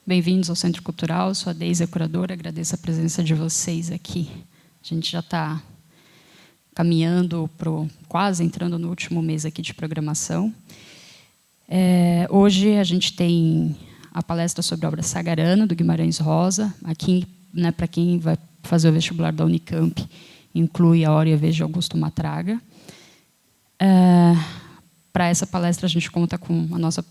Bem-vindos ao Centro Cultural, sou a Deise, a curadora, agradeço a presença de vocês aqui. A gente já está caminhando, quase entrando no último mês aqui de programação. Hoje a gente tem a palestra sobre a obra Sagarana, do Guimarães Rosa. Aqui, né, para quem vai fazer o vestibular da Unicamp, inclui a Hora e a Vez de Augusto Matraga. Para essa palestra, a gente conta com a nossa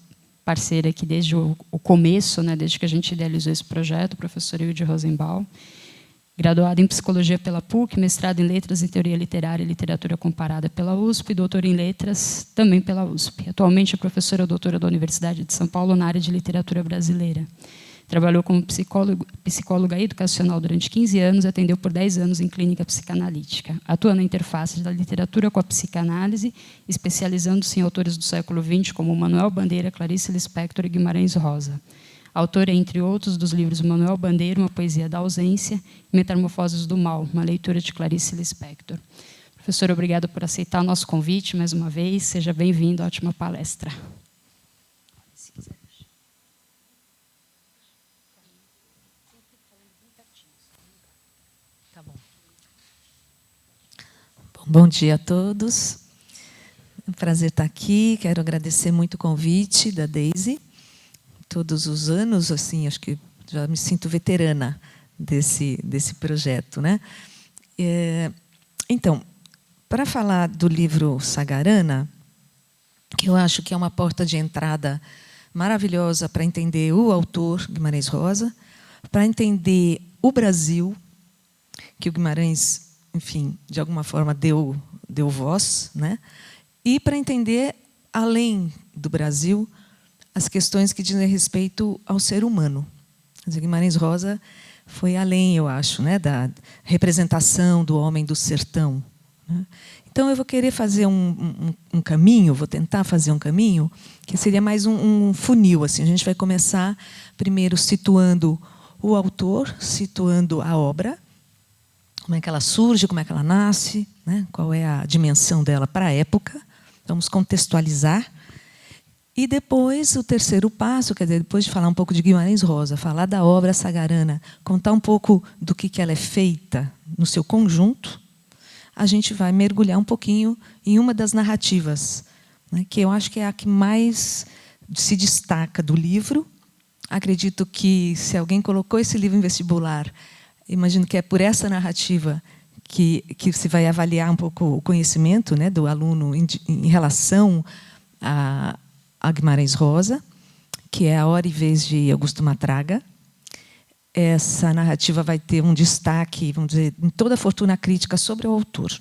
parceira aqui desde o começo, né, desde que a gente idealizou esse projeto, o professor Hilde Rosenbaum, graduado em Psicologia pela PUC, mestrado em Letras em Teoria Literária e Literatura Comparada pela USP, doutor em Letras também pela USP. Atualmente é professora doutora da Universidade de São Paulo na área de Literatura Brasileira. Trabalhou como psicóloga educacional durante 15 anos e atendeu por 10 anos em clínica psicanalítica. Atua na interface da literatura com a psicanálise, especializando-se em autores do século XX como Manuel Bandeira, Clarice Lispector e Guimarães Rosa. Autora, entre outros, dos livros Manuel Bandeira, Uma Poesia da Ausência, e Metamorfoses do Mal, uma leitura de Clarice Lispector. Professor, obrigado por aceitar o nosso convite mais uma vez. Seja bem-vindo, ótima palestra. Bom dia a todos. É um prazer estar aqui. Quero agradecer muito o convite da Deise. Todos os anos, assim, acho que já me sinto veterana desse projeto, né? Então, para falar do livro Sagarana, que eu acho que é uma porta de entrada maravilhosa para entender o autor Guimarães Rosa, para entender o Brasil, que o Guimarães, enfim, de alguma forma deu voz, né? E para entender, além do Brasil, as questões que dizem respeito ao ser humano. Guimarães Rosa foi além, eu acho, né, da representação do homem do sertão, né? Então, eu vou querer fazer um caminho, vou tentar fazer um caminho, que seria mais um funil. Assim. A gente vai começar, primeiro, situando o autor, situando a obra, como é que ela surge, como é que ela nasce, né? Qual é a dimensão dela para a época. Vamos contextualizar. E depois, o terceiro passo, quer dizer, depois de falar um pouco de Guimarães Rosa, falar da obra Sagarana, contar um pouco do que ela é feita no seu conjunto, a gente vai mergulhar um pouquinho em uma das narrativas, né, que eu acho que é a que mais se destaca do livro. Acredito que, se alguém colocou esse livro em vestibular, imagino que é por essa narrativa que se vai avaliar um pouco o conhecimento, né, do aluno em relação a Guimarães Rosa, que é A Hora e Vez de Augusto Matraga. Essa narrativa vai ter um destaque, vamos dizer, em toda a fortuna crítica sobre o autor.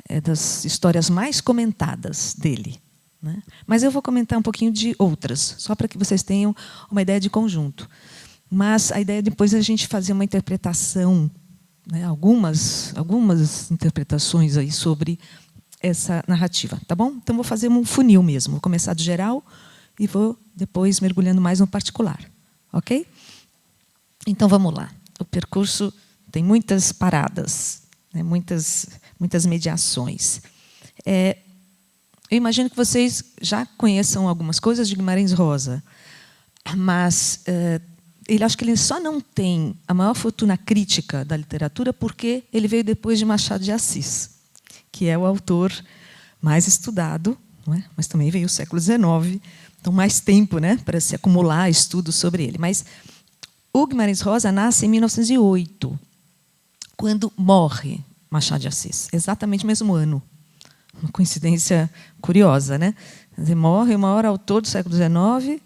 É das histórias mais comentadas dele, né? Mas eu vou comentar um pouquinho de outras, só para que vocês tenham uma ideia de conjunto. Mas a ideia é depois a gente fazer uma interpretação, né, algumas interpretações aí sobre essa narrativa, tá bom? Então vou fazer um funil mesmo, vou começar do geral e vou depois mergulhando mais no particular, ok? Então vamos lá. O percurso tem muitas paradas, né, muitas mediações. Eu imagino que vocês já conheçam algumas coisas de Guimarães Rosa, mas acho que ele só não tem a maior fortuna crítica da literatura porque ele veio depois de Machado de Assis, que é o autor mais estudado, não é? Mas também veio o século XIX, então mais tempo, né, para se acumular estudos sobre ele. Mas o Guimarães Rosa nasce em 1908, quando morre Machado de Assis, exatamente o mesmo ano. Uma coincidência curiosa, né? Ele morre o maior autor do século XIX,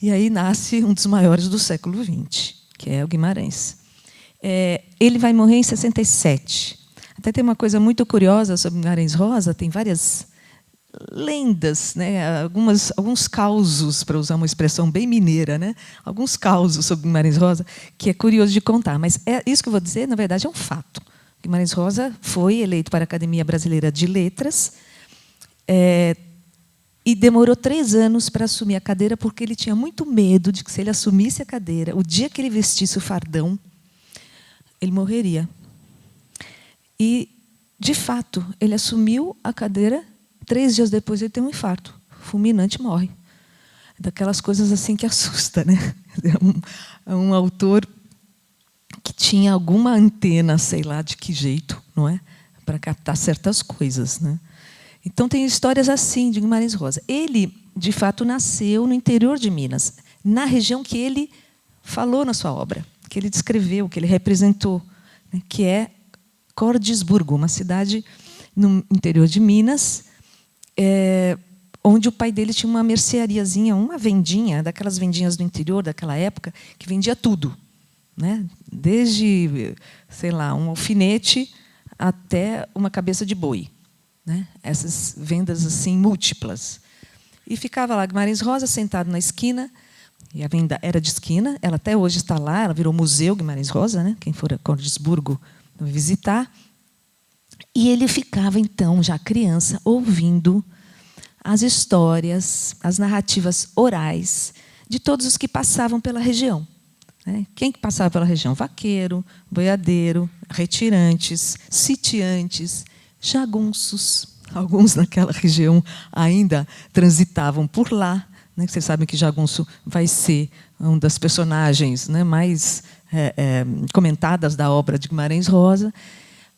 e aí nasce um dos maiores do século XX, que é o Guimarães. Ele vai morrer em 67. Até tem uma coisa muito curiosa sobre Guimarães Rosa, tem várias lendas, né? Alguns causos, para usar uma expressão bem mineira, né? Alguns causos sobre Guimarães Rosa, que é curioso de contar. Mas isso que eu vou dizer, na verdade, é um fato. Guimarães Rosa foi eleito para a Academia Brasileira de Letras, e demorou 3 anos para assumir a cadeira, porque ele tinha muito medo de que, se ele assumisse a cadeira, o dia que ele vestisse o fardão, ele morreria. E, de fato, ele assumiu a cadeira, 3 dias depois ele tem um infarto fulminante e morre. Daquelas coisas assim que assusta, né? É um autor que tinha alguma antena, sei lá de que jeito, não é? Para captar certas coisas, né? Então, tem histórias assim de Guimarães Rosa. Ele, de fato, nasceu no interior de Minas, na região que ele falou na sua obra, que ele descreveu, que ele representou, né? Que é Cordisburgo, uma cidade no interior de Minas, onde o pai dele tinha uma merceariazinha, uma vendinha, daquelas vendinhas do interior daquela época, que vendia tudo, né? Desde, sei lá, um alfinete até uma cabeça de boi, né? Essas vendas assim múltiplas. E ficava lá Guimarães Rosa sentado na esquina, e a venda era de esquina, ela até hoje está lá, ela virou Museu Guimarães Rosa, né? Quem for a Cordisburgo vai visitar. E ele ficava, então, já criança, ouvindo as histórias, as narrativas orais de todos os que passavam pela região. Quem que passava pela região? Vaqueiro, boiadeiro, retirantes, sitiantes, jagunços. Alguns naquela região ainda transitavam por lá. Vocês sabem que jagunço vai ser uma das personagens, né, mais comentadas da obra de Guimarães Rosa.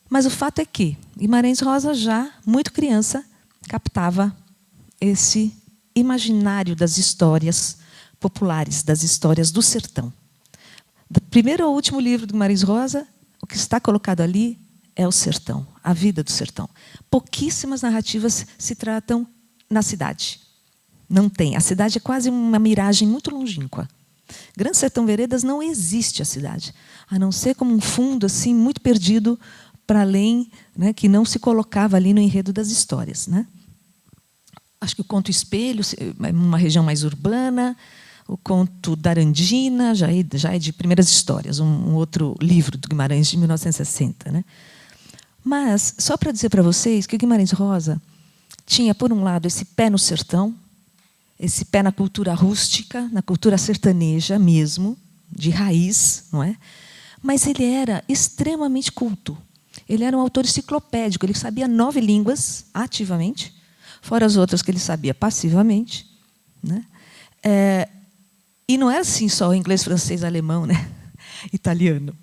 Mas o fato é que Guimarães Rosa, já muito criança, captava esse imaginário das histórias populares, das histórias do sertão. Do primeiro ao último livro de Guimarães Rosa, o que está colocado ali é o sertão, a vida do sertão. Pouquíssimas narrativas se tratam na cidade. Não tem. A cidade é quase uma miragem muito longínqua. Grande Sertão Veredas não existe a cidade, a não ser como um fundo assim muito perdido para além, né, que não se colocava ali no enredo das histórias, né? Acho que o conto Espelho é uma região mais urbana, o conto da Arandina já é de primeiras histórias, um outro livro do Guimarães de 1960, né? Mas só para dizer para vocês que o Guimarães Rosa tinha, por um lado, esse pé no sertão, esse pé na cultura rústica, na cultura sertaneja mesmo, de raiz, não é? Mas ele era extremamente culto. Ele era um autor enciclopédico, ele sabia 9 línguas ativamente, fora as outras que ele sabia passivamente, né? E não é assim só inglês, francês, alemão, né? Italiano.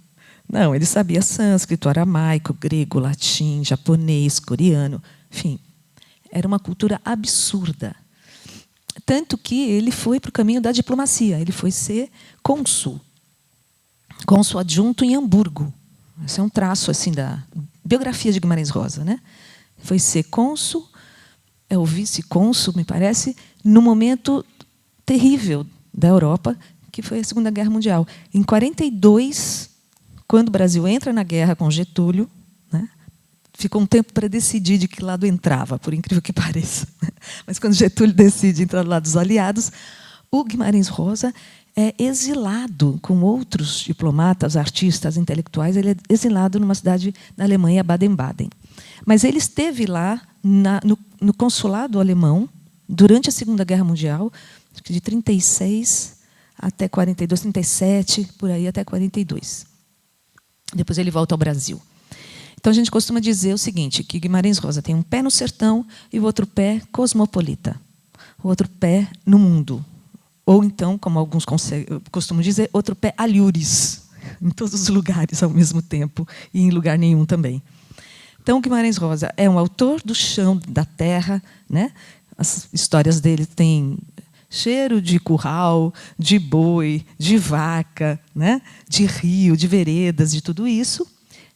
Não, ele sabia sânscrito, aramaico, grego, latim, japonês, coreano, enfim. Era uma cultura absurda. Tanto que ele foi para o caminho da diplomacia. Ele foi ser cônsul adjunto em Hamburgo. Esse é um traço assim da biografia de Guimarães Rosa, né? Foi ser cônsul, o vice-cônsul, me parece, no momento terrível da Europa, que foi a Segunda Guerra Mundial. Em 42, quando o Brasil entra na guerra com Getúlio, né, ficou um tempo para decidir de que lado entrava, por incrível que pareça. Mas quando Getúlio decide entrar do lado dos aliados, o Guimarães Rosa é exilado com outros diplomatas, artistas, intelectuais. Ele é exilado numa cidade na Alemanha, Baden-Baden. Mas ele esteve lá no consulado alemão durante a Segunda Guerra Mundial, de 36 até 42, 37, por aí até 42. Depois ele volta ao Brasil. Então a gente costuma dizer o seguinte, que Guimarães Rosa tem um pé no sertão e o outro pé cosmopolita, o outro pé no mundo. Ou então, como alguns costumam dizer, outro pé alhures, em todos os lugares ao mesmo tempo e em lugar nenhum também. Então, Guimarães Rosa é um autor do chão, da terra, né? As histórias dele têm cheiro de curral, de boi, de vaca, né? De rio, de veredas, de tudo isso,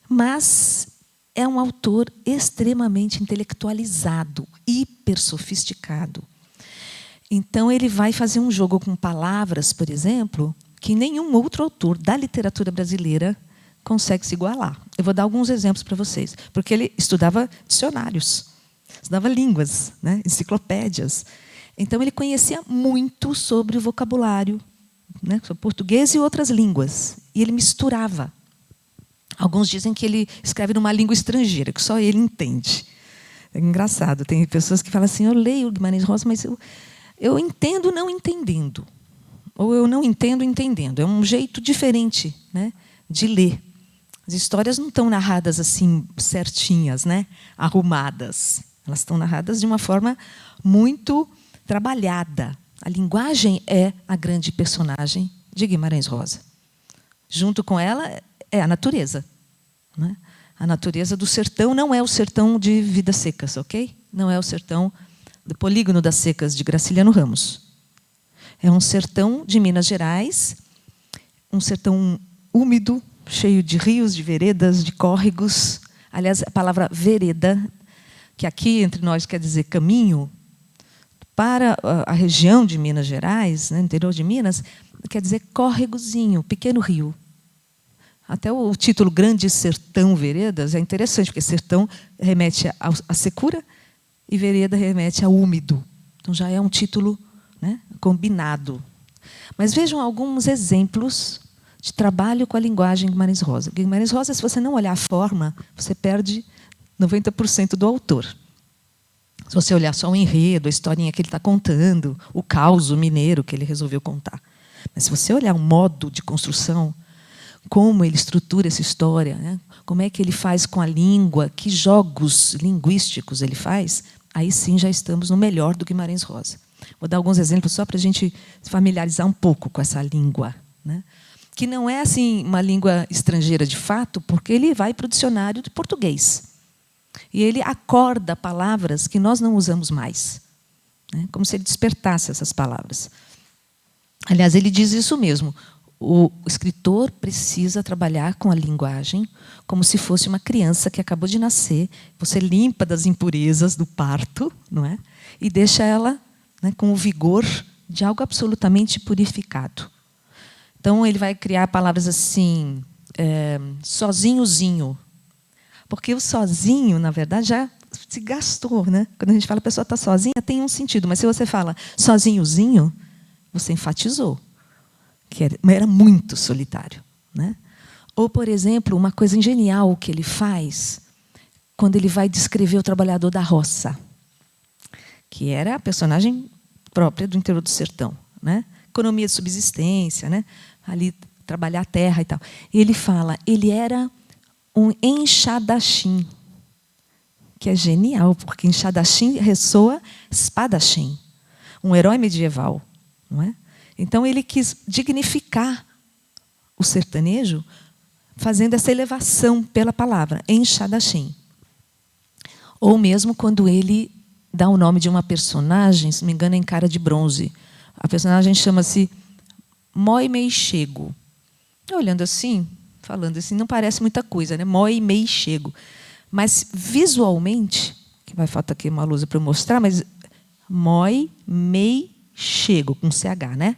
mas é um autor extremamente intelectualizado, hiper sofisticado. Então, ele vai fazer um jogo com palavras, por exemplo, que nenhum outro autor da literatura brasileira consegue se igualar. Eu vou dar alguns exemplos para vocês, porque ele estudava dicionários, estudava línguas, né, enciclopédias. Então, ele conhecia muito sobre o vocabulário, né, sobre português e outras línguas, e ele misturava. Alguns dizem que ele escreve numa língua estrangeira, que só ele entende. É engraçado, tem pessoas que falam assim, eu leio Guimarães Rosa, mas eu entendo não entendendo. Ou eu não entendo entendendo. É um jeito diferente, né, de ler. As histórias não estão narradas assim, certinhas, né, arrumadas. Elas estão narradas de uma forma muito trabalhada. A linguagem é a grande personagem de Guimarães Rosa. Junto com ela é a natureza, né? A natureza do sertão não é o sertão de Vidas Secas, ok? Não é o sertão do Polígono das Secas de Graciliano Ramos. É um sertão de Minas Gerais, um sertão úmido, cheio de rios, de veredas, de córregos. Aliás, a palavra vereda, que aqui entre nós quer dizer caminho, para a região de Minas Gerais, né, interior de Minas, quer dizer córregozinho, pequeno rio. Até o título Grande Sertão Veredas é interessante, porque sertão remete à secura e vereda remete ao úmido. Então já é um título, né, combinado. Mas vejam alguns exemplos de trabalho com a linguagem Guimarães Rosa. Guimarães Rosa, se você não olhar a forma, você perde 90% do autor. Se você olhar só o enredo, a historinha que ele está contando, o caos mineiro que ele resolveu contar. Mas se você olhar o modo de construção, como ele estrutura essa história, né? Como é que ele faz com a língua, que jogos linguísticos ele faz, aí sim já estamos no melhor do Guimarães Rosa. Vou dar alguns exemplos só para a gente se familiarizar um pouco com essa língua, né? Que não é assim uma língua estrangeira de fato, porque ele vai para o dicionário de português. E ele acorda palavras que nós não usamos mais, né? Como se ele despertasse essas palavras. Aliás, ele diz isso mesmo. O escritor precisa trabalhar com a linguagem como se fosse uma criança que acabou de nascer. Você limpa das impurezas do parto, não é? E deixa ela, né, com o vigor de algo absolutamente purificado. Então, ele vai criar palavras assim, sozinhozinho. Porque o sozinho, na verdade, já se gastou, né? Quando a gente fala a pessoa está sozinha, tem um sentido. Mas se você fala sozinhozinho, você enfatizou que era muito solitário, né? Ou, por exemplo, uma coisa genial que ele faz quando ele vai descrever o trabalhador da roça, que era a personagem própria do interior do sertão, né? Economia de subsistência, né? Ali trabalhar a terra e tal. E ele fala, ele era um enxadachim, que é genial, porque enxadachim ressoa espadachim, um herói medieval, não é? Então, ele quis dignificar o sertanejo fazendo essa elevação pela palavra, enxadachim. Ou mesmo quando ele dá o nome de uma personagem, se não me engano, é em Cara de Bronze. A personagem chama-se Moi Meixego. Olhando assim, falando assim, não parece muita coisa, né? Moi Meixego. Mas, visualmente, que vai faltar aqui uma luz para eu mostrar, mas Moi Meixego, com CH, né?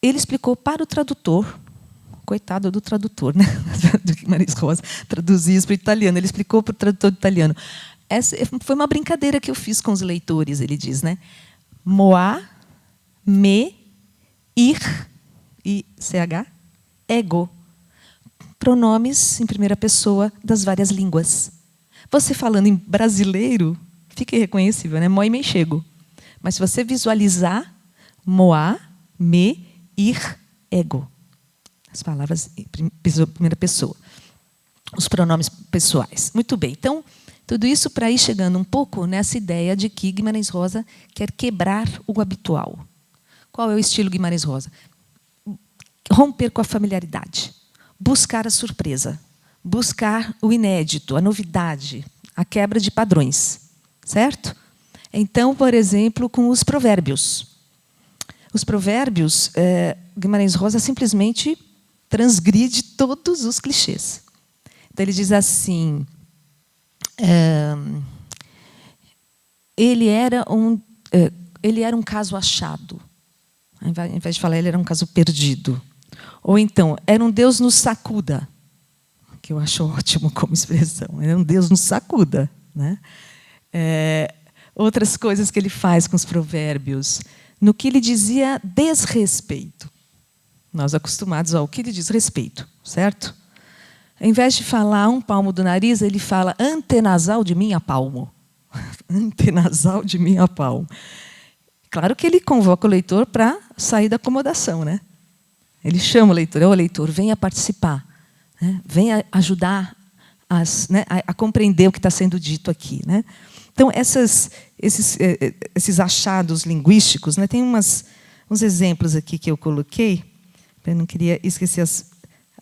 Ele explicou para o tradutor, coitado do tradutor, né? Do Guimarães Rosa, traduzia isso para o italiano. Ele explicou para o tradutor do italiano. Essa foi uma brincadeira que eu fiz com os leitores, ele diz, né? Moa, me, ir, e CH, ego. Pronomes em primeira pessoa das várias línguas. Você falando em brasileiro, fica irreconhecível, né? Moi, me, chego. Mas se você visualizar, moa, me, ir, ego. As palavras em primeira pessoa. Os pronomes pessoais. Muito bem. Então, tudo isso para ir chegando um pouco nessa ideia de que Guimarães Rosa quer quebrar o habitual. Qual é o estilo Guimarães Rosa? Romper com a familiaridade. Buscar a surpresa. Buscar o inédito, a novidade, a quebra de padrões. Certo? Então, por exemplo, com os provérbios. Os provérbios, Guimarães Rosa simplesmente transgride todos os clichês. Então, ele diz assim, ele era um caso achado. Ao invés de falar, ele era um caso perdido. Ou então, era um Deus nos sacuda, que eu acho ótimo como expressão. Era um Deus nos sacuda, né? Outras coisas que ele faz com os provérbios, no que ele dizia desrespeito. Nós acostumados ao que ele diz respeito, certo? Ao invés de falar um palmo do nariz, ele fala antenasal de minha palmo. Antenasal de minha palmo. Claro que ele convoca o leitor para sair da acomodação, né? Ele chama o leitor, leitor, venha participar, né? Venha ajudar a compreender o que está sendo dito aqui, né? Então, esses achados linguísticos, né, tem uns exemplos aqui que eu coloquei, eu não queria esquecer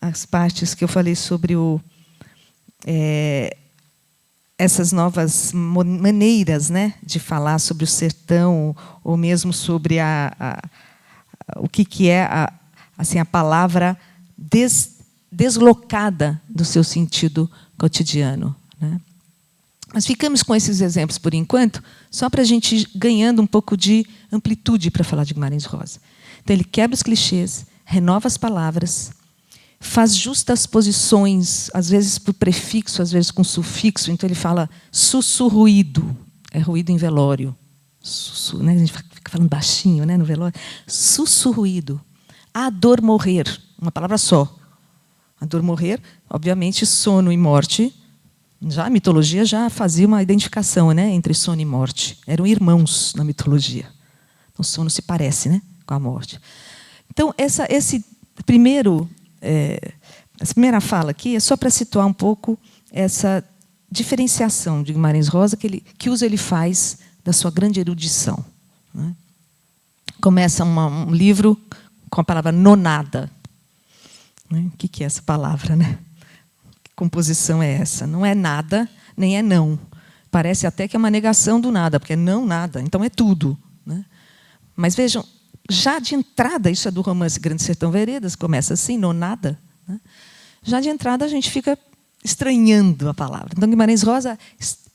as partes que eu falei sobre essas novas maneiras, né, de falar sobre o sertão, ou mesmo sobre o que é assim, a palavra deslocada do seu sentido cotidiano, né? Mas ficamos com esses exemplos por enquanto, só para a gente ir ganhando um pouco de amplitude para falar de Guimarães Rosa. Então, ele quebra os clichês, renova as palavras, faz justas posições, às vezes por prefixo, às vezes com sufixo. Então, ele fala sussurruído, é ruído em velório. Né? A gente fica falando baixinho, né, no velório. Sussurruído. A dor morrer, uma palavra só. A dor morrer, obviamente, sono e morte. Já a mitologia já fazia uma identificação, né, entre sono e morte. Eram irmãos na mitologia. O sono se parece, né, com a morte. Então, essa primeira fala aqui é só para situar um pouco essa diferenciação de Guimarães Rosa que uso ele faz da sua grande erudição, né? Começa um livro com a palavra nonada. Né? O que é essa palavra, né? Que composição é essa? Não é nada, nem é não. Parece até que é uma negação do nada, porque é não nada, então é tudo, né? Mas vejam, já de entrada, isso é do romance Grande Sertão Veredas, começa assim, nonada, né? Já de entrada a gente fica estranhando a palavra. Então, Guimarães Rosa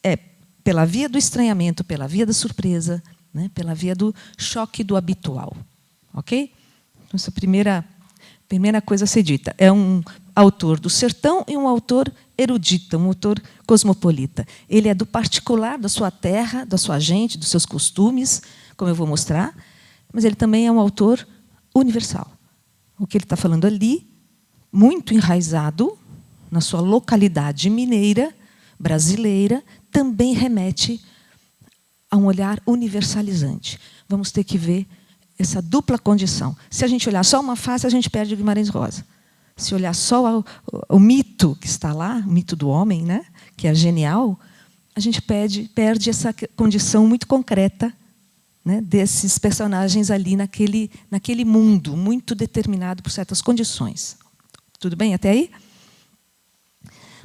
é pela via do estranhamento, pela via da surpresa, né? Pela via do choque do habitual. Ok? Então, essa primeira coisa a ser dita. É um autor do sertão e um autor erudito, um autor cosmopolita. Ele é do particular, da sua terra, da sua gente, dos seus costumes, como eu vou mostrar, mas ele também é um autor universal. O que ele está falando ali, muito enraizado na sua localidade mineira, brasileira, também remete a um olhar universalizante. Vamos ter que ver essa dupla condição. Se a gente olhar só uma face, a gente perde Guimarães Rosa. Se olhar só o mito que está lá, o mito do homem, né, que é genial, a gente perde essa condição muito concreta, né, desses personagens ali naquele mundo muito determinado por certas condições. Tudo bem até aí?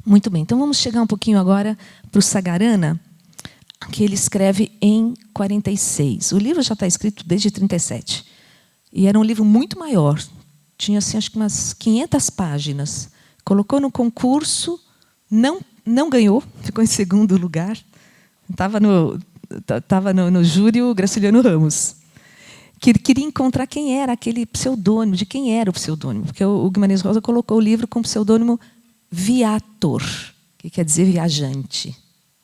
Muito bem. Então, vamos chegar um pouquinho agora para o Sagarana, que ele escreve em 46. O livro já está escrito desde 37. E era um livro muito maior. Tinha, assim, acho que umas 500 páginas. Colocou no concurso, não ganhou, ficou em segundo lugar. Estava no júri o Graciliano Ramos, que queria encontrar quem era aquele pseudônimo, de quem era o pseudônimo. Porque o Guimarães Rosa colocou o livro com o pseudônimo Viator, que quer dizer viajante.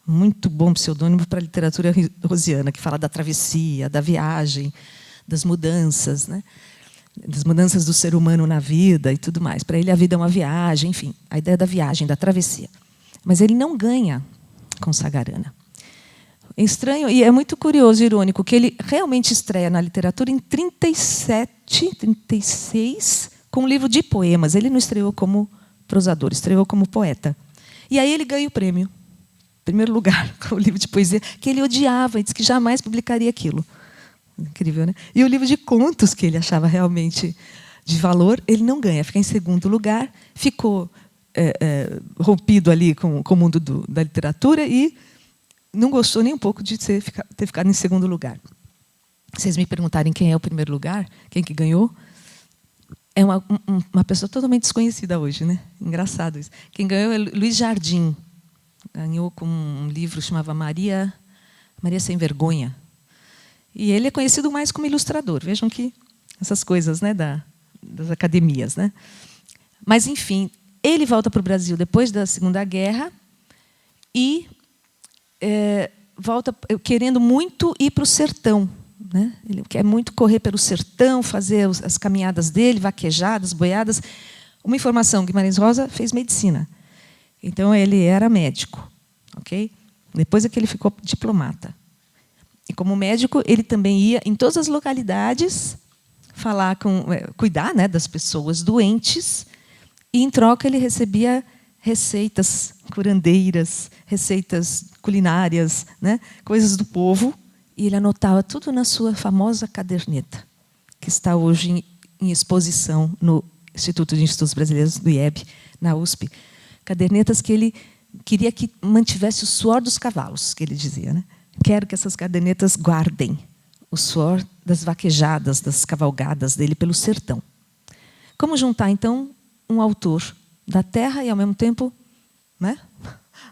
Muito bom pseudônimo para a literatura rosiana, que fala da travessia, da viagem, das mudanças, né? Das mudanças do ser humano na vida e tudo mais. Para ele, a vida é uma viagem, enfim, a ideia da viagem, da travessia. Mas ele não ganha com Sagarana. É estranho, e é muito curioso e irônico, que ele realmente estreia na literatura em 37, 36, com um livro de poemas. Ele não estreou como prosador, estreou como poeta. E aí ele ganha o prêmio. Primeiro lugar, com o livro de poesia, que ele odiava e disse que jamais publicaria aquilo. Incrível, né? E o livro de contos, que ele achava realmente de valor, ele não ganha, fica em segundo lugar, ficou rompido ali com o mundo da literatura e não gostou nem um pouco de ter ficado em segundo lugar. Vocês me perguntarem quem é o primeiro lugar, quem que ganhou, é uma pessoa totalmente desconhecida hoje, né? Engraçado isso. Quem ganhou é Luiz Jardim. Ganhou com um livro que chamava Maria Sem Vergonha. E ele é conhecido mais como ilustrador. Vejam que essas coisas, né, das academias, né? Mas, enfim, ele volta para o Brasil depois da Segunda Guerra e volta querendo muito ir para o sertão, né? Ele quer muito correr pelo sertão, fazer as caminhadas dele, vaquejadas, boiadas. Uma informação, Guimarães Rosa fez medicina. Então, ele era médico. Ok? Depois é que ele ficou diplomata. E, como médico, ele também ia em todas as localidades cuidar, né, das pessoas doentes, e, em troca, ele recebia receitas curandeiras, receitas culinárias, né, coisas do povo, e ele anotava tudo na sua famosa caderneta. que está hoje em exposição no Instituto de Estudos Brasileiros, do IEB, na USP. Cadernetas que ele queria que mantivesse o suor dos cavalos, que ele dizia, né? Quero que essas cadernetas guardem o suor das vaquejadas, das cavalgadas dele pelo sertão. Como juntar, então, um autor da terra e, ao mesmo tempo, né,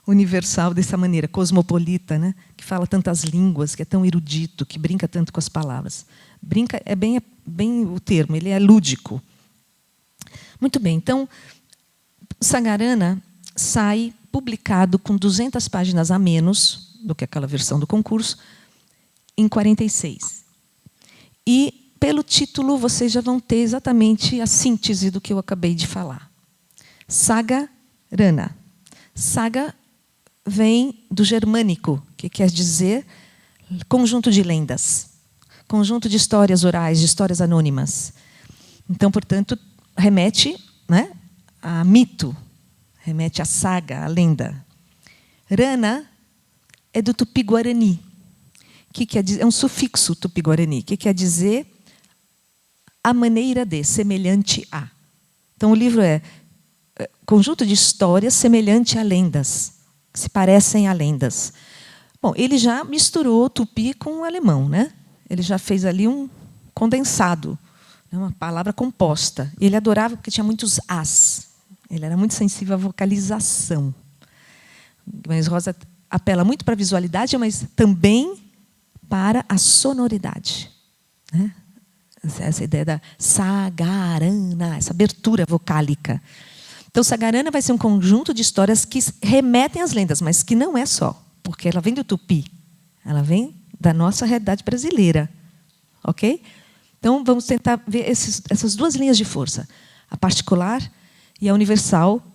universal dessa maneira, cosmopolita, né, que fala tantas línguas, que é tão erudito, que brinca tanto com as palavras. Brinca é bem o termo, ele é lúdico. Muito bem, então, Sagarana sai publicado com 200 páginas a menos do que aquela versão do concurso, em 46. E, pelo título, vocês já vão ter exatamente a síntese do que eu acabei de falar. Sagarana. Saga vem do germânico, que quer dizer conjunto de lendas, conjunto de histórias orais, de histórias anônimas. Então, portanto, remete, né, a mito, remete à saga, à lenda. Rana é do tupi-guarani, que quer dizer, é um sufixo tupi-guarani, que quer dizer a maneira de, semelhante a. Então, o livro é conjunto de histórias semelhante a lendas, que se parecem a lendas. Bom, ele já misturou o tupi com o alemão, né? Ele já fez ali um condensado, uma palavra composta. Ele adorava porque tinha muitos as. Ele era muito sensível à vocalização. Guimarães Rosa apela muito para a visualidade, mas também para a sonoridade, né? Essa ideia da sagarana, essa abertura vocálica. Então, Sagarana vai ser um conjunto de histórias que remetem às lendas, mas que não é só, porque ela vem do tupi, ela vem da nossa realidade brasileira. Ok? Então, vamos tentar ver essas duas linhas de força, a particular e a universal,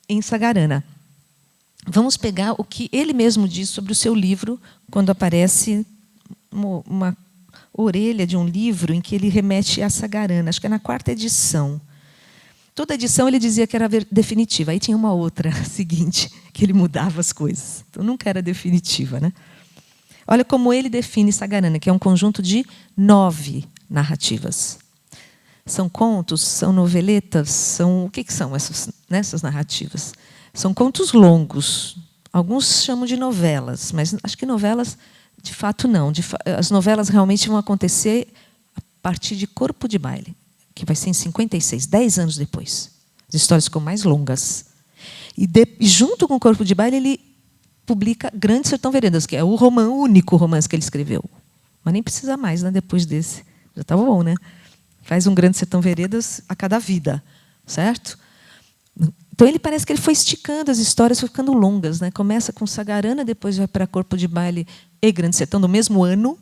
em Sagarana. Vamos pegar o que ele mesmo diz sobre o seu livro, quando aparece uma orelha de um livro em que ele remete a Sagarana, acho que é na 4ª edição. Toda edição ele dizia que era definitiva. Aí tinha uma outra seguinte, que ele mudava as coisas. Então, nunca era definitiva, né? Olha como ele define Sagarana, que é um conjunto de 9 narrativas. São contos, são noveletas, são... O que são essas narrativas? São contos longos. Alguns chamam de novelas, mas acho que novelas, de fato, não. As novelas realmente vão acontecer a partir de Corpo de Baile, que vai ser em 56, 10 anos depois. As histórias ficam mais longas. E junto com o Corpo de Baile, ele publica Grande Sertão Veredas, que é o único romance que ele escreveu. Mas nem precisa mais, né, depois desse. Já está bom, né? Faz um Grande Sertão Veredas a cada vida, certo? Então, ele parece que ele foi esticando as histórias, foi ficando longas, né? Começa com Sagarana, depois vai para Corpo de Baile e Grande Sertão, no mesmo ano.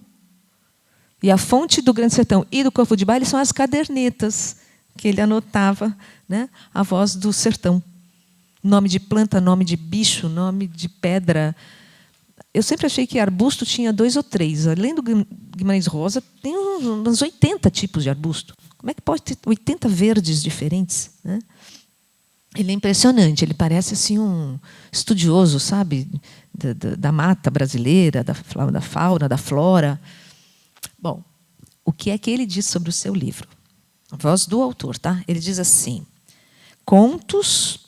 E a fonte do Grande Sertão e do Corpo de Baile são as cadernetas que ele anotava, né, a voz do sertão. Nome de planta, nome de bicho, nome de pedra. Eu sempre achei que arbusto tinha 2 ou 3. Além do Guimarães Rosa, tem uns 80 tipos de arbusto. Como é que pode ter 80 verdes diferentes, né? Ele é impressionante. Ele parece assim um estudioso, sabe, da mata brasileira, da fauna, da flora. Bom, o que é que ele diz sobre o seu livro? A voz do autor, tá? Ele diz assim: contos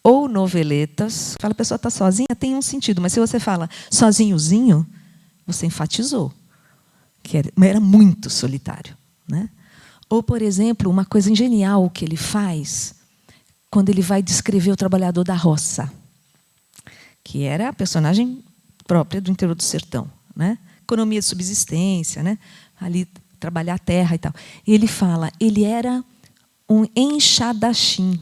ou noveletas. Fala, a pessoa está sozinha, tem um sentido, mas se você fala sozinhozinho, você enfatizou que era muito solitário, né? Ou, por exemplo, uma coisa genial que ele faz quando ele vai descrever o trabalhador da roça, que era a personagem própria do interior do sertão, né? Economia de subsistência, né? Ali trabalhar a terra e tal. E ele fala, ele era um enxadachim,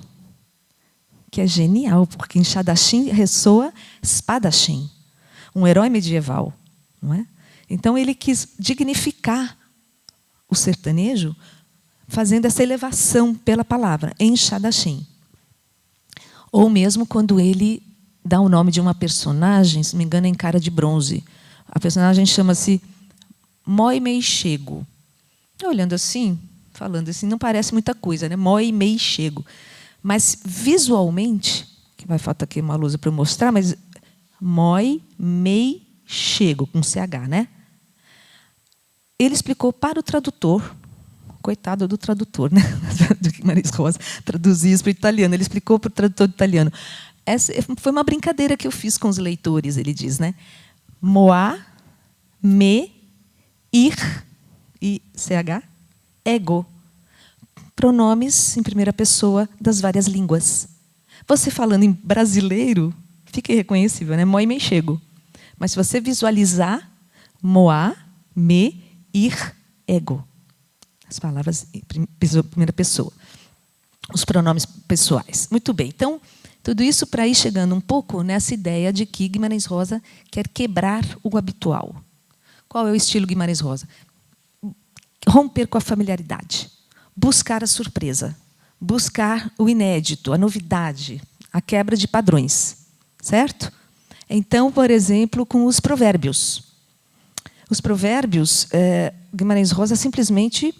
que é genial, porque enxadachim ressoa espadachim, um herói medieval, não é? Então ele quis dignificar o sertanejo, fazendo essa elevação pela palavra, enxadachim. Ou mesmo quando ele dá o nome de uma personagem, se não me engano, é em Cara de Bronze. A personagem chama-se Moi Meixego. Olhando assim, falando assim, não parece muita coisa, né? Moi Meixego. Mas visualmente, que vai faltar aqui uma luz para eu mostrar, mas Moi Meixego, com CH, né? Ele explicou para o tradutor Coitado do tradutor, né? Do Guimarães Rosa, traduzia isso para o italiano. Ele explicou para o tradutor do italiano. Essa foi uma brincadeira que eu fiz com os leitores, ele diz, né? Moi, me, ir, I-C-H, ego. Pronomes em primeira pessoa das várias línguas. Você falando em brasileiro, fica irreconhecível, né? Moi, me, chego. Mas se você visualizar, moi, me, ir, ego. As palavras em primeira pessoa. Os pronomes pessoais. Muito bem. Então, tudo isso para ir chegando um pouco nessa ideia de que Guimarães Rosa quer quebrar o habitual. Qual é o estilo Guimarães Rosa? Romper com a familiaridade. Buscar a surpresa. Buscar o inédito, a novidade, a quebra de padrões. Certo? Então, por exemplo, com os provérbios. Os provérbios, Guimarães Rosa simplesmente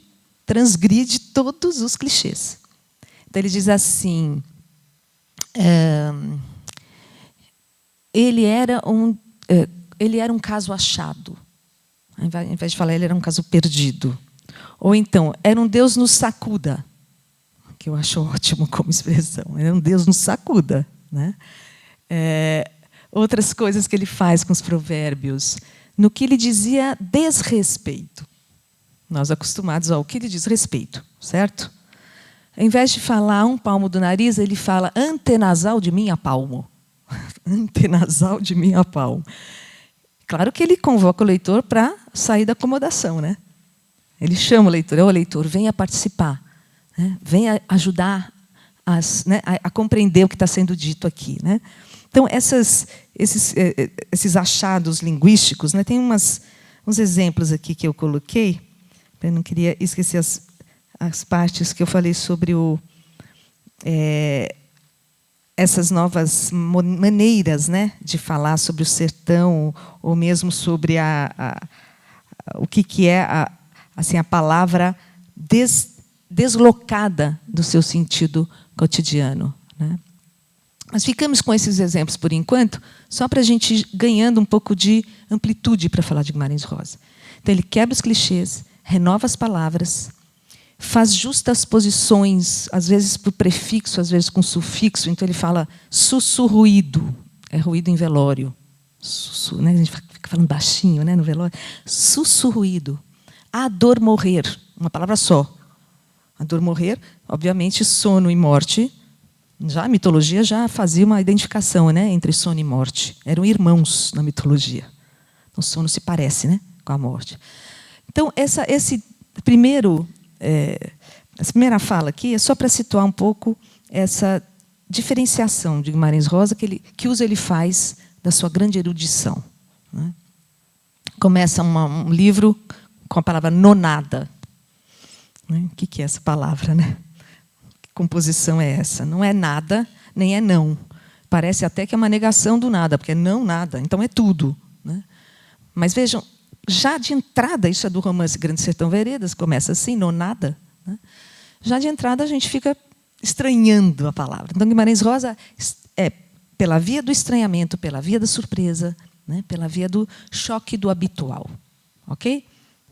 transgride todos os clichês. Então, ele diz assim, ele era um caso achado. Ao invés de falar, ele era um caso perdido. Ou então, era um Deus nos sacuda, que eu acho ótimo como expressão. Era um Deus nos sacuda. Né? Outras coisas que ele faz com os provérbios, no que ele dizia desrespeito. Nós acostumados ao que ele diz respeito, certo? Ao invés de falar um palmo do nariz, ele fala antenasal de mim a palmo. Antenasal de mim a palmo. Claro que ele convoca o leitor para sair da acomodação, né? Ele chama o leitor, ô leitor, venha participar, né? Venha ajudar a compreender o que está sendo dito aqui, né? Então, esses achados linguísticos, né? Tem uns exemplos aqui que eu coloquei. Eu não queria esquecer as partes que eu falei sobre essas novas maneiras, né, de falar sobre o sertão, ou mesmo sobre o que é a palavra deslocada do seu sentido cotidiano. Né? Mas ficamos com esses exemplos por enquanto, só para a gente ir ganhando um pouco de amplitude para falar de Guimarães Rosa. Então, ele quebra os clichês, renova as palavras, faz justas posições, às vezes por prefixo, às vezes com sufixo. Então, ele fala sussurruído, é ruído em velório. Né? A gente fica falando baixinho, né, no velório. Sussurruído. A dor morrer, uma palavra só. A dor morrer, obviamente, sono e morte. Já a mitologia já fazia uma identificação, né, entre sono e morte. Eram irmãos na mitologia. O sono se parece, né, com a morte. Então, essa primeira fala aqui é só para situar um pouco essa diferenciação de Guimarães Rosa, que uso ele faz da sua grande erudição. Né? Começa um livro com a palavra nonada. Né? O que é essa palavra? Né? Que composição é essa? Não é nada, nem é não. Parece até que é uma negação do nada, porque é não nada, então é tudo. Né? Mas vejam, já de entrada, isso é do romance Grande Sertão Veredas, começa assim, nonada. Né? Já de entrada a gente fica estranhando a palavra. Então, Guimarães Rosa é pela via do estranhamento, pela via da surpresa, né? Pela via do choque do habitual. Ok?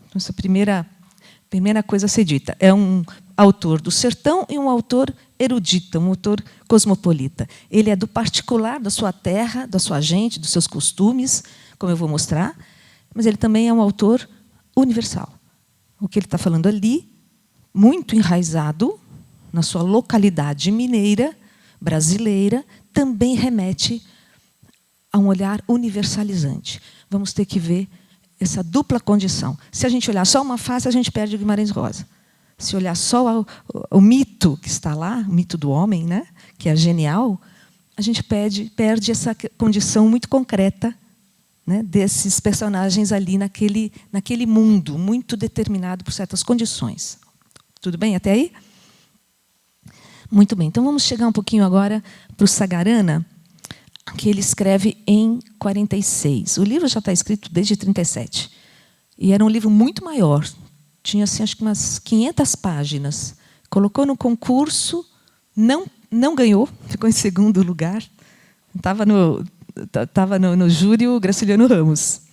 Então, essa primeira coisa a ser dita. É um autor do sertão e um autor erudito, um autor cosmopolita. Ele é do particular da sua terra, da sua gente, dos seus costumes, como eu vou mostrar, mas ele também é um autor universal. O que ele está falando ali, muito enraizado na sua localidade mineira, brasileira, também remete a um olhar universalizante. Vamos ter que ver essa dupla condição. Se a gente olhar só uma face, a gente perde o Guimarães Rosa. Se olhar só o mito que está lá, o mito do homem, né, que é genial, a gente perde essa condição muito concreta, né, desses personagens ali naquele mundo muito determinado por certas condições. Tudo bem até aí? Muito bem. Então, vamos chegar um pouquinho agora para o Sagarana, que ele escreve em 46. O livro já está escrito desde 37. E era um livro muito maior. Tinha, assim, acho que umas 500 páginas. Colocou no concurso, não ganhou, ficou em segundo lugar. Estava no júri o Graciliano Ramos,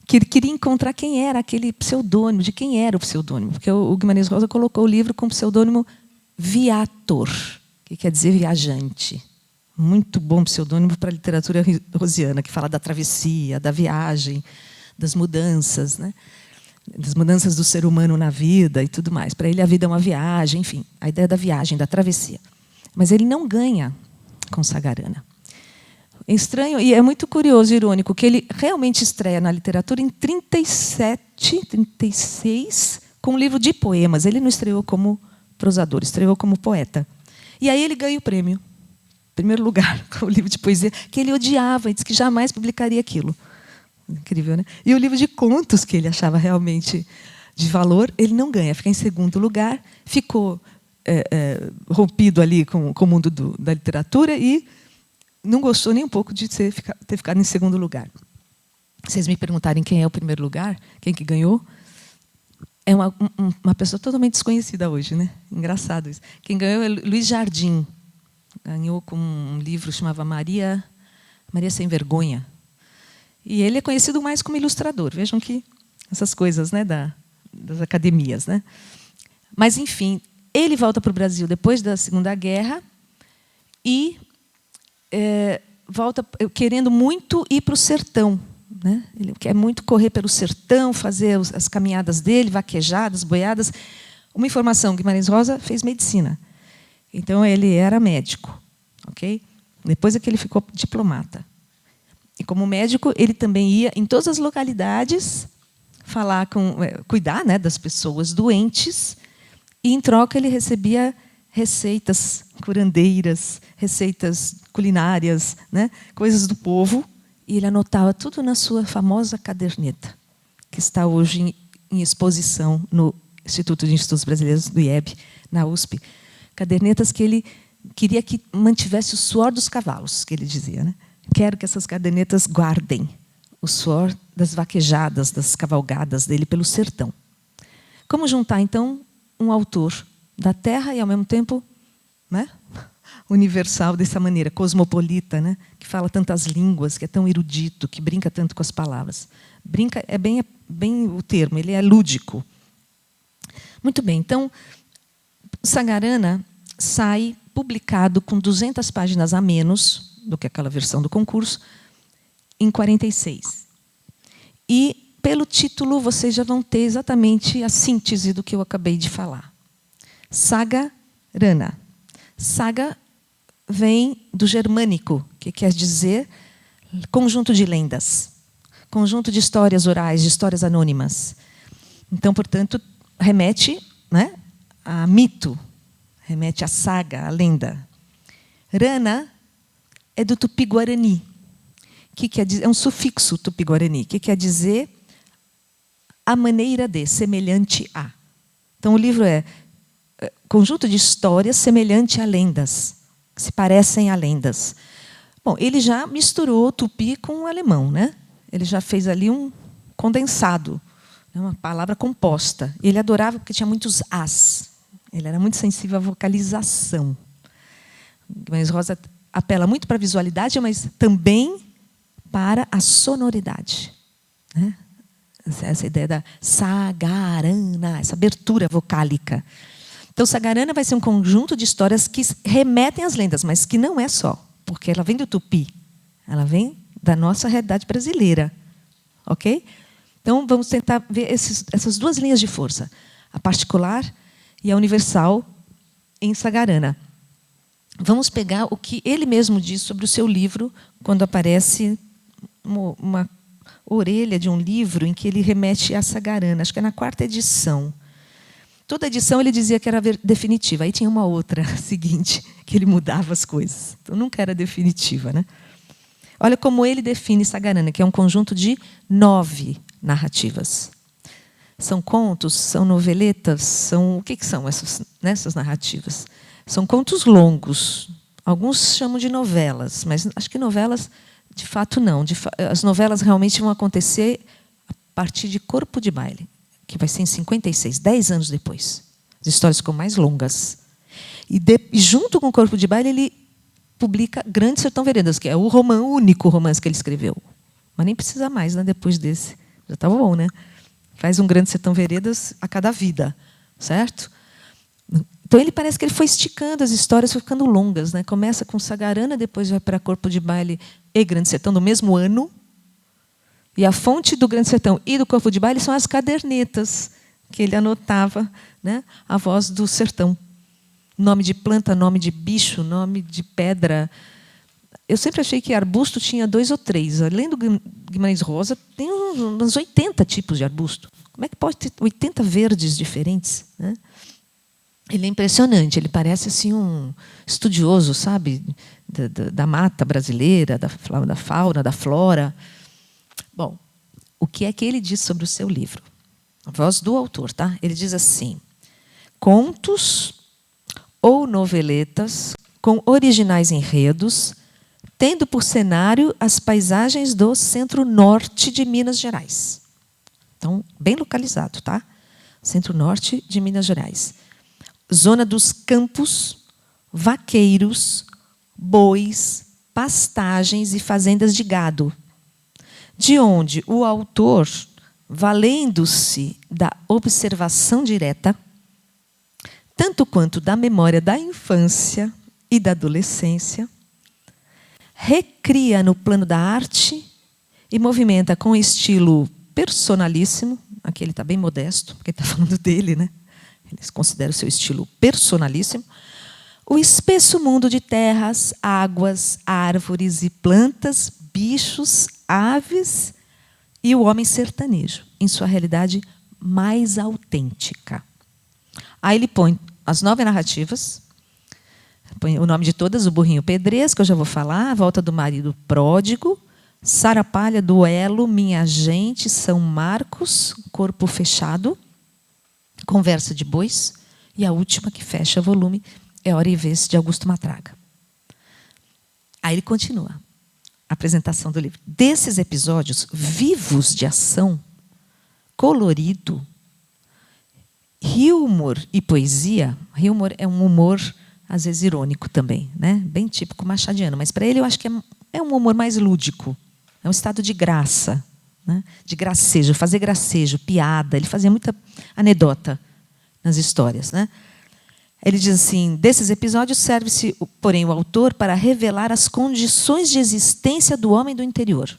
que ele queria encontrar quem era aquele pseudônimo, de quem era o pseudônimo. Porque o Guimarães Rosa colocou o livro com o pseudônimo Viator, que quer dizer viajante. Muito bom pseudônimo para a literatura rosiana, que fala da travessia, da viagem, das mudanças, né? Das mudanças do ser humano na vida e tudo mais. Para ele, a vida é uma viagem, enfim, a ideia da viagem, da travessia. Mas ele não ganha com Sagarana. É estranho, e é muito curioso e irônico, que ele realmente estreia na literatura em 37, 36, com um livro de poemas. Ele não estreou como prosador, estreou como poeta. E aí ele ganha o prêmio. Em primeiro lugar, com o livro de poesia, que ele odiava, e disse que jamais publicaria aquilo. Incrível, né? E o livro de contos, que ele achava realmente de valor, ele não ganha, fica em segundo lugar, ficou rompido ali com o mundo da literatura e não gostou nem um pouco de ter ficado em segundo lugar. Vocês me perguntarem quem é o primeiro lugar, quem que ganhou, é uma pessoa totalmente desconhecida hoje, né? Engraçado isso. Quem ganhou é Luiz Jardim. Ganhou com um livro que chamava Maria Sem Vergonha. E ele é conhecido mais como ilustrador. Vejam que essas coisas, né, das academias, né? Mas, enfim, ele volta para o Brasil depois da Segunda Guerra e volta querendo muito ir para o sertão, né? Ele quer muito correr pelo sertão, fazer as caminhadas dele, vaquejadas, boiadas. Uma informação: Guimarães Rosa fez medicina. Então, ele era médico. Okay? Depois é que ele ficou diplomata. E, como médico, ele também ia em todas as localidades cuidar, né, das pessoas doentes, e, em troca, ele recebia receitas curandeiras, receitas culinárias, né, coisas do povo, e ele anotava tudo na sua famosa caderneta, que está hoje em exposição no Instituto de Estudos Brasileiros do IEB, na USP. Cadernetas que ele queria que mantivesse o suor dos cavalos, que ele dizia, né? Quero que essas cadernetas guardem o suor das vaquejadas, das cavalgadas dele pelo sertão. Como juntar, então, um autor da terra e, ao mesmo tempo, né, universal dessa maneira, cosmopolita, né, que fala tantas línguas, que é tão erudito, que brinca tanto com as palavras. Brinca é bem o termo, ele é lúdico. Muito bem, então, Sagarana sai publicado com 200 páginas a menos do que aquela versão do concurso, em 46. E, pelo título, vocês já vão ter exatamente a síntese do que eu acabei de falar. Sagarana. Saga vem do germânico, que quer dizer conjunto de lendas, conjunto de histórias orais, de histórias anônimas. Então, portanto, remete, né, a mito, remete à saga, à lenda. Rana é do tupi-guarani, que quer dizer, é um sufixo tupi-guarani, que quer dizer a maneira de, semelhante a. Então, o livro é conjunto de histórias semelhante a lendas, que se parecem a lendas. Bom, ele já misturou o tupi com o alemão, né? Ele já fez ali um condensado, uma palavra composta. Ele adorava porque tinha muitos as. Ele era muito sensível à vocalização. Guimarães Rosa apela muito para a visualidade, mas também para a sonoridade, né? Essa ideia da sagarana, essa abertura vocálica. Então, Sagarana vai ser um conjunto de histórias que remetem às lendas, mas que não é só, porque ela vem do tupi, ela vem da nossa realidade brasileira. Ok? Então, vamos tentar ver essas duas linhas de força, a particular e a universal, em Sagarana. Vamos pegar o que ele mesmo diz sobre o seu livro, quando aparece uma orelha de um livro em que ele remete a Sagarana, acho que é na 4ª edição. Toda edição ele dizia que era definitiva, aí tinha uma outra seguinte, que ele mudava as coisas. Então, nunca era definitiva, né? Olha como ele define Sagarana, que é um conjunto de 9 narrativas. São contos, são noveletas, o que são essas narrativas? São contos longos. Alguns chamam de novelas, mas acho que novelas, de fato, não. As novelas realmente vão acontecer a partir de Corpo de Baile, que vai ser em 56, 10 anos depois. As histórias ficam mais longas. E junto com o Corpo de Baile, ele publica Grande Sertão Veredas, que é o único romance que ele escreveu. Mas nem precisa mais, né, depois desse. Já está bom, né? Faz um Grande Sertão Veredas a cada vida, certo? Então, ele parece que ele foi esticando as histórias, foi ficando longas, né? Começa com Sagarana, depois vai para Corpo de Baile e Grande Sertão, no mesmo ano. E a fonte do Grande Sertão e do Corpo de Baile são as cadernetas, que ele anotava, né? A voz do sertão. Nome de planta, nome de bicho, nome de pedra. Eu sempre achei que arbusto tinha 2 ou 3. Além do Guimarães Rosa, tem uns 80 tipos de arbusto. Como é que pode ter 80 verdes diferentes, né? Ele é impressionante, ele parece assim um estudioso, sabe, da mata brasileira, da fauna, da flora. Bom, o que é que ele diz sobre o seu livro? A voz do autor, tá? Ele diz assim: contos ou noveletas com originais enredos, tendo por cenário as paisagens do centro-norte de Minas Gerais. Então, bem localizado, tá? Centro-norte de Minas Gerais. Zona dos campos, vaqueiros, bois, pastagens e fazendas de gado, de onde o autor, valendo-se da observação direta, tanto quanto da memória da infância e da adolescência, recria no plano da arte e movimenta com estilo personalíssimo. Aqui ele está bem modesto, porque ele está falando dele, né? Ele considera o seu estilo personalíssimo. O espesso mundo de terras, águas, árvores e plantas, bichos, aves e o homem sertanejo, em sua realidade mais autêntica. Aí ele põe as 9 narrativas, põe o nome de todas: O Burrinho Pedrez, que eu já vou falar, A Volta do Marido Pródigo, Sara Palha, Duelo, Minha Gente, São Marcos, Corpo Fechado, Conversa de Bois, e a última que fecha o volume é Hora e Vez, de Augusto Matraga. Aí ele continua a apresentação do livro. Desses episódios vivos de ação, colorido, humor e poesia. Humor é um humor, às vezes, irônico também, né? Bem típico machadiano, mas para ele eu acho que é um humor mais lúdico. É um estado de graça, né? De gracejo, fazer gracejo, piada. Ele fazia muita anedota nas histórias, né? Ele diz assim: desses episódios serve-se, porém, o autor para revelar as condições de existência do homem do interior.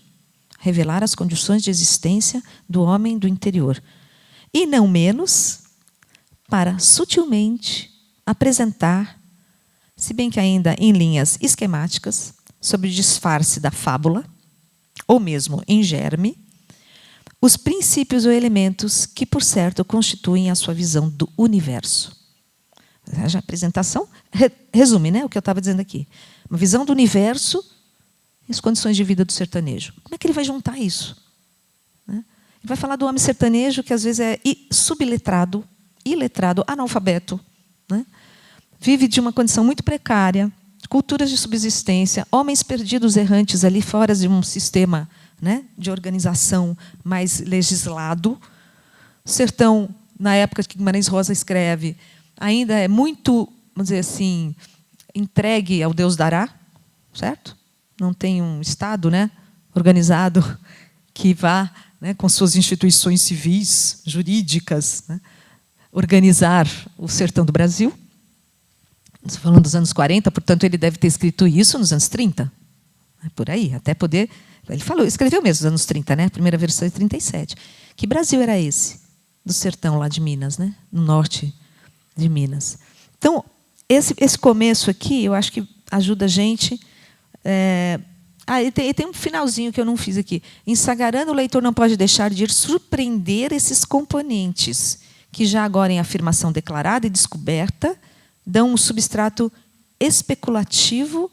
Revelar as condições de existência do homem do interior. E, não menos, para sutilmente apresentar, se bem que ainda em linhas esquemáticas, sob o disfarce da fábula, ou mesmo em germe, os princípios ou elementos que, por certo, constituem a sua visão do universo. A apresentação resume, né, o que eu estava dizendo aqui. Uma visão do universo e as condições de vida do sertanejo. Como é que ele vai juntar isso? Ele vai falar do homem sertanejo, que às vezes é subletrado, iletrado, analfabeto, né? Vive de uma condição muito precária, culturas de subsistência, homens perdidos errantes ali fora de um sistema, né, de organização mais legislado. O sertão, na época que Guimarães Rosa escreve, ainda é muito, vamos dizer assim, entregue ao Deus dará, certo? Não tem um Estado, né, organizado que vá, né, com suas instituições civis, jurídicas, né, organizar o sertão do Brasil. Estou falando dos anos 40, portanto, ele deve ter escrito isso nos anos 30. Por aí, até poder... Ele falou, escreveu mesmo nos anos 30, né? A primeira versão é 37. Que Brasil era esse? Do sertão lá de Minas, né? No norte de Minas. Então, esse começo aqui, eu acho que ajuda a gente... E tem um finalzinho que eu não fiz aqui. Em Sagarana, o leitor não pode deixar de ir surpreender esses componentes, que já agora em afirmação declarada e descoberta, dão um substrato especulativo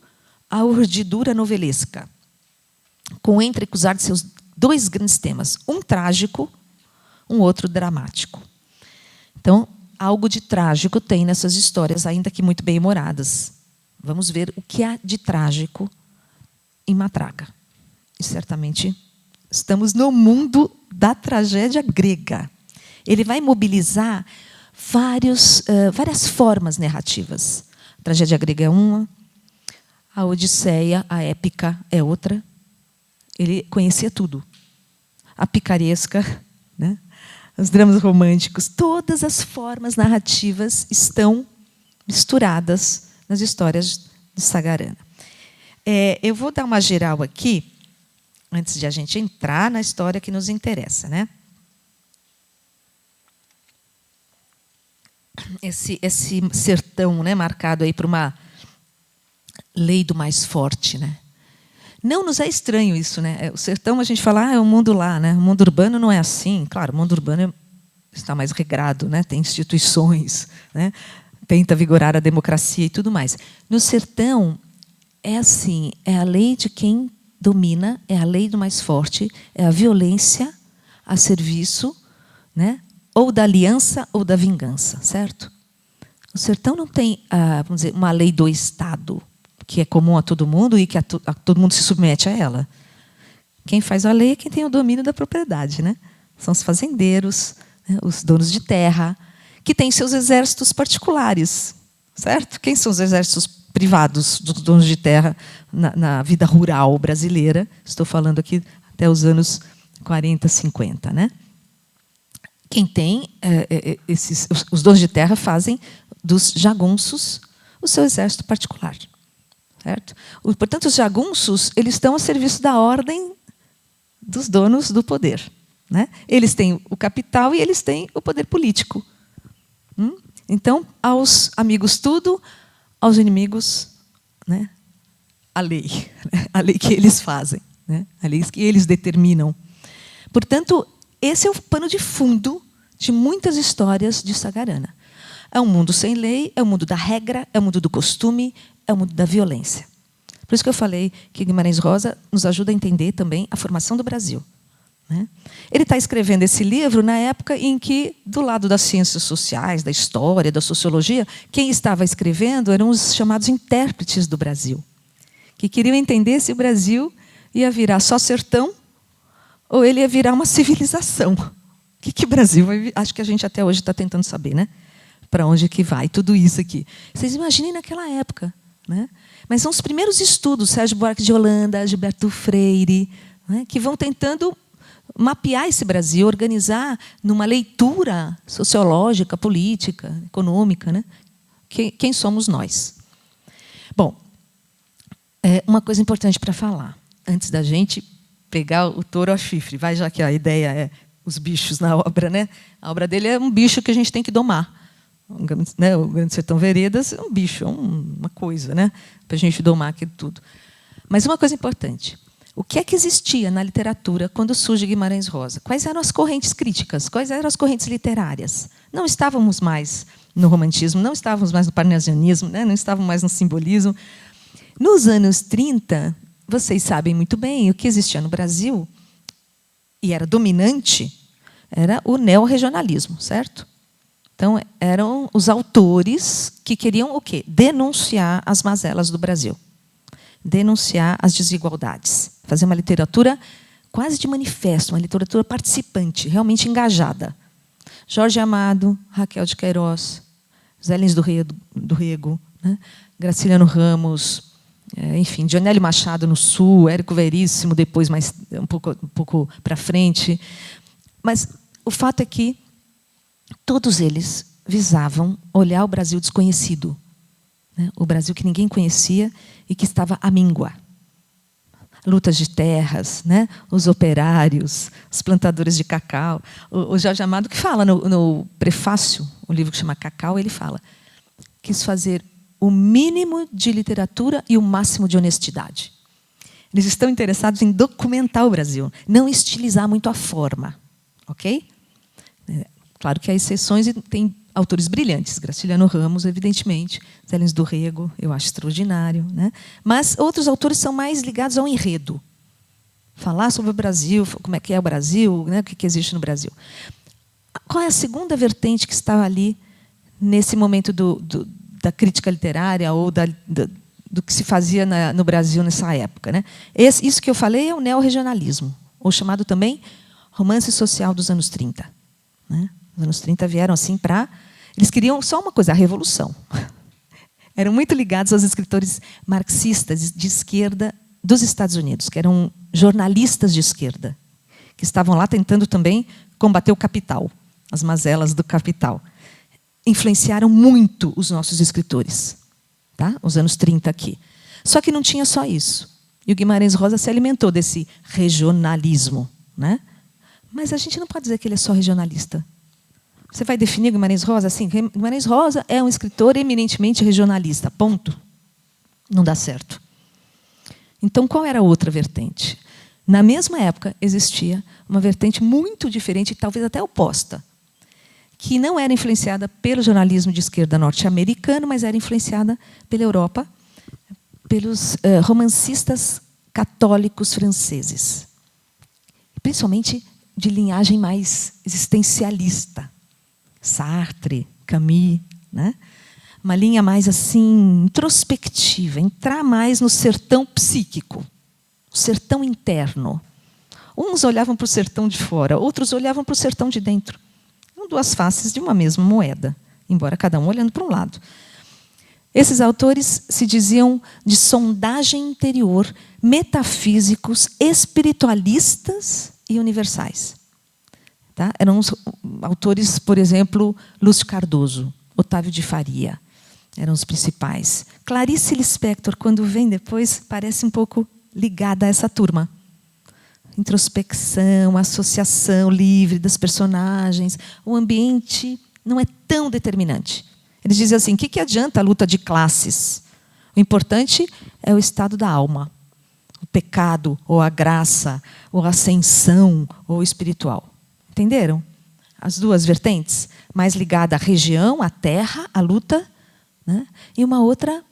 à urdidura novelesca, com entrecruzar de seus 2 grandes temas, um trágico, um outro dramático. Então, algo de trágico tem nessas histórias, ainda que muito bem-humoradas. Vamos ver o que há de trágico em Matraga. E certamente estamos no mundo da tragédia grega. Ele vai mobilizar várias formas narrativas. A tragédia grega é uma, a Odisseia, a épica, é outra. Ele conhecia tudo. a picaresca, né? Os dramas românticos, todas as formas narrativas estão misturadas nas histórias de Sagarana. Eu vou dar uma geral aqui, antes de a gente entrar na história que nos interessa, né? Esse sertão, né, marcado aí por uma lei do mais forte, né? Não nos é estranho isso, né? O sertão, a gente fala, é o mundo lá, né? O mundo urbano não é assim. Claro, o mundo urbano está mais regrado, né? Tem instituições, né? Tenta vigorar a democracia e tudo mais. No sertão, é assim, é a lei de quem domina, é a lei do mais forte, é a violência a serviço, né? Ou da aliança ou da vingança, certo? O sertão não tem, vamos dizer, uma lei do Estado, que é comum a todo mundo e que todo mundo se submete a ela. Quem faz a lei é quem tem o domínio da propriedade, né? São os fazendeiros, né? Os donos de terra, que têm seus exércitos particulares, certo? Quem são os exércitos privados dos donos de terra na vida rural brasileira? Estou falando aqui até os anos 40, 50, né? Quem tem os donos de terra fazem dos jagunços o seu exército particular. Certo? Portanto, os jagunços eles estão a serviço da ordem dos donos do poder, né? Eles têm o capital e eles têm o poder político. Então, aos amigos tudo, aos inimigos, né? A lei que eles fazem, né? A lei que eles determinam. Portanto, esse é o pano de fundo de muitas histórias de Sagarana. É um mundo sem lei, é o mundo da regra, é o mundo do costume, é o mundo da violência. Por isso que eu falei que Guimarães Rosa nos ajuda a entender também a formação do Brasil, né? Ele está escrevendo esse livro na época em que, do lado das ciências sociais, da história, da sociologia, quem estava escrevendo eram os chamados intérpretes do Brasil, que queriam entender se o Brasil ia virar só sertão ou ele ia virar uma civilização. O que o Brasil vai... Acho que a gente até hoje está tentando saber, né? Para onde que vai tudo isso aqui. Vocês imaginem naquela época, né? Mas são os primeiros estudos, Sérgio Buarque de Holanda, Gilberto Freire, né, que vão tentando mapear esse Brasil, organizar numa leitura sociológica, política, econômica, né? Quem somos nós? Bom, uma coisa importante para falar, antes da gente pegar o touro a chifre, já que a ideia é os bichos na obra, né? A obra dele é um bicho que a gente tem que domar. O Grande Sertão Veredas é um bicho, é uma coisa, né? Para a gente domar aquilo tudo. Mas uma coisa importante: o que é que existia na literatura quando surge Guimarães Rosa? Quais eram as correntes críticas? Quais eram as correntes literárias? Não estávamos mais no romantismo, não estávamos mais no parnasianismo, né? Não estávamos mais no simbolismo. Nos anos 30, vocês sabem muito bem, o que existia no Brasil, e era dominante, era o neorregionalismo, certo? Então, eram os autores que queriam o quê? Denunciar as mazelas do Brasil, denunciar as desigualdades, fazer uma literatura quase de manifesto, uma literatura participante, realmente engajada. Jorge Amado, Raquel de Queiroz, Zé Lins do Rego, né? Graciliano Ramos, enfim, Dionélio Machado no Sul, Érico Veríssimo, depois mais um pouco para frente. Mas o fato é que todos eles visavam olhar o Brasil desconhecido, né? O Brasil que ninguém conhecia e que estava à míngua. Lutas de terras, né? Os operários, os plantadores de cacau. O Jorge Amado, que fala no prefácio, o livro que chama Cacau, ele fala: quis fazer o mínimo de literatura e o máximo de honestidade. Eles estão interessados em documentar o Brasil, não estilizar muito a forma, ok? Claro que há exceções e tem autores brilhantes. Graciliano Ramos, evidentemente. Zé Lins do Rego, eu acho extraordinário, né? Mas outros autores são mais ligados ao enredo. Falar sobre o Brasil, como é que é o Brasil, né? O que existe no Brasil. Qual é a segunda vertente que está ali nesse momento da crítica literária ou do que se fazia no Brasil nessa época, né? Isso que eu falei é o neorregionalismo, ou chamado também romance social dos anos 30. Né? Os anos 30 vieram assim para... Eles queriam só uma coisa, a revolução. Eram muito ligados aos escritores marxistas de esquerda dos Estados Unidos, que eram jornalistas de esquerda, que estavam lá tentando também combater o capital, as mazelas do capital. Influenciaram muito os nossos escritores, tá? Os anos 30 aqui. Só que não tinha só isso. E o Guimarães Rosa se alimentou desse regionalismo, né? Mas a gente não pode dizer que ele é só regionalista. Você vai definir Guimarães Rosa assim? Guimarães Rosa é um escritor eminentemente regionalista, ponto. Não dá certo. Então, qual era a outra vertente? Na mesma época, existia uma vertente muito diferente, talvez até oposta, que não era influenciada pelo jornalismo de esquerda norte-americano, mas era influenciada pela Europa, pelos romancistas católicos franceses, principalmente de linhagem mais existencialista. Sartre, Camus, né? Uma linha mais assim introspectiva, entrar mais no sertão psíquico, o sertão interno. Uns olhavam para o sertão de fora, outros olhavam para o sertão de dentro. São duas faces de uma mesma moeda, embora cada um olhando para um lado. Esses autores se diziam de sondagem interior, metafísicos, espiritualistas e universais. Tá? Eram os autores, por exemplo, Lúcio Cardoso, Otávio de Faria, eram os principais. Clarice Lispector, quando vem depois, parece um pouco ligada a essa turma. Introspecção, associação livre das personagens. O ambiente não é tão determinante. Eles dizem assim, o que adianta a luta de classes? O importante é o estado da alma. O pecado, ou a graça, ou a ascensão, ou o espiritual. Entenderam? As duas vertentes, mais ligada à região, à terra, à luta, né? E uma outra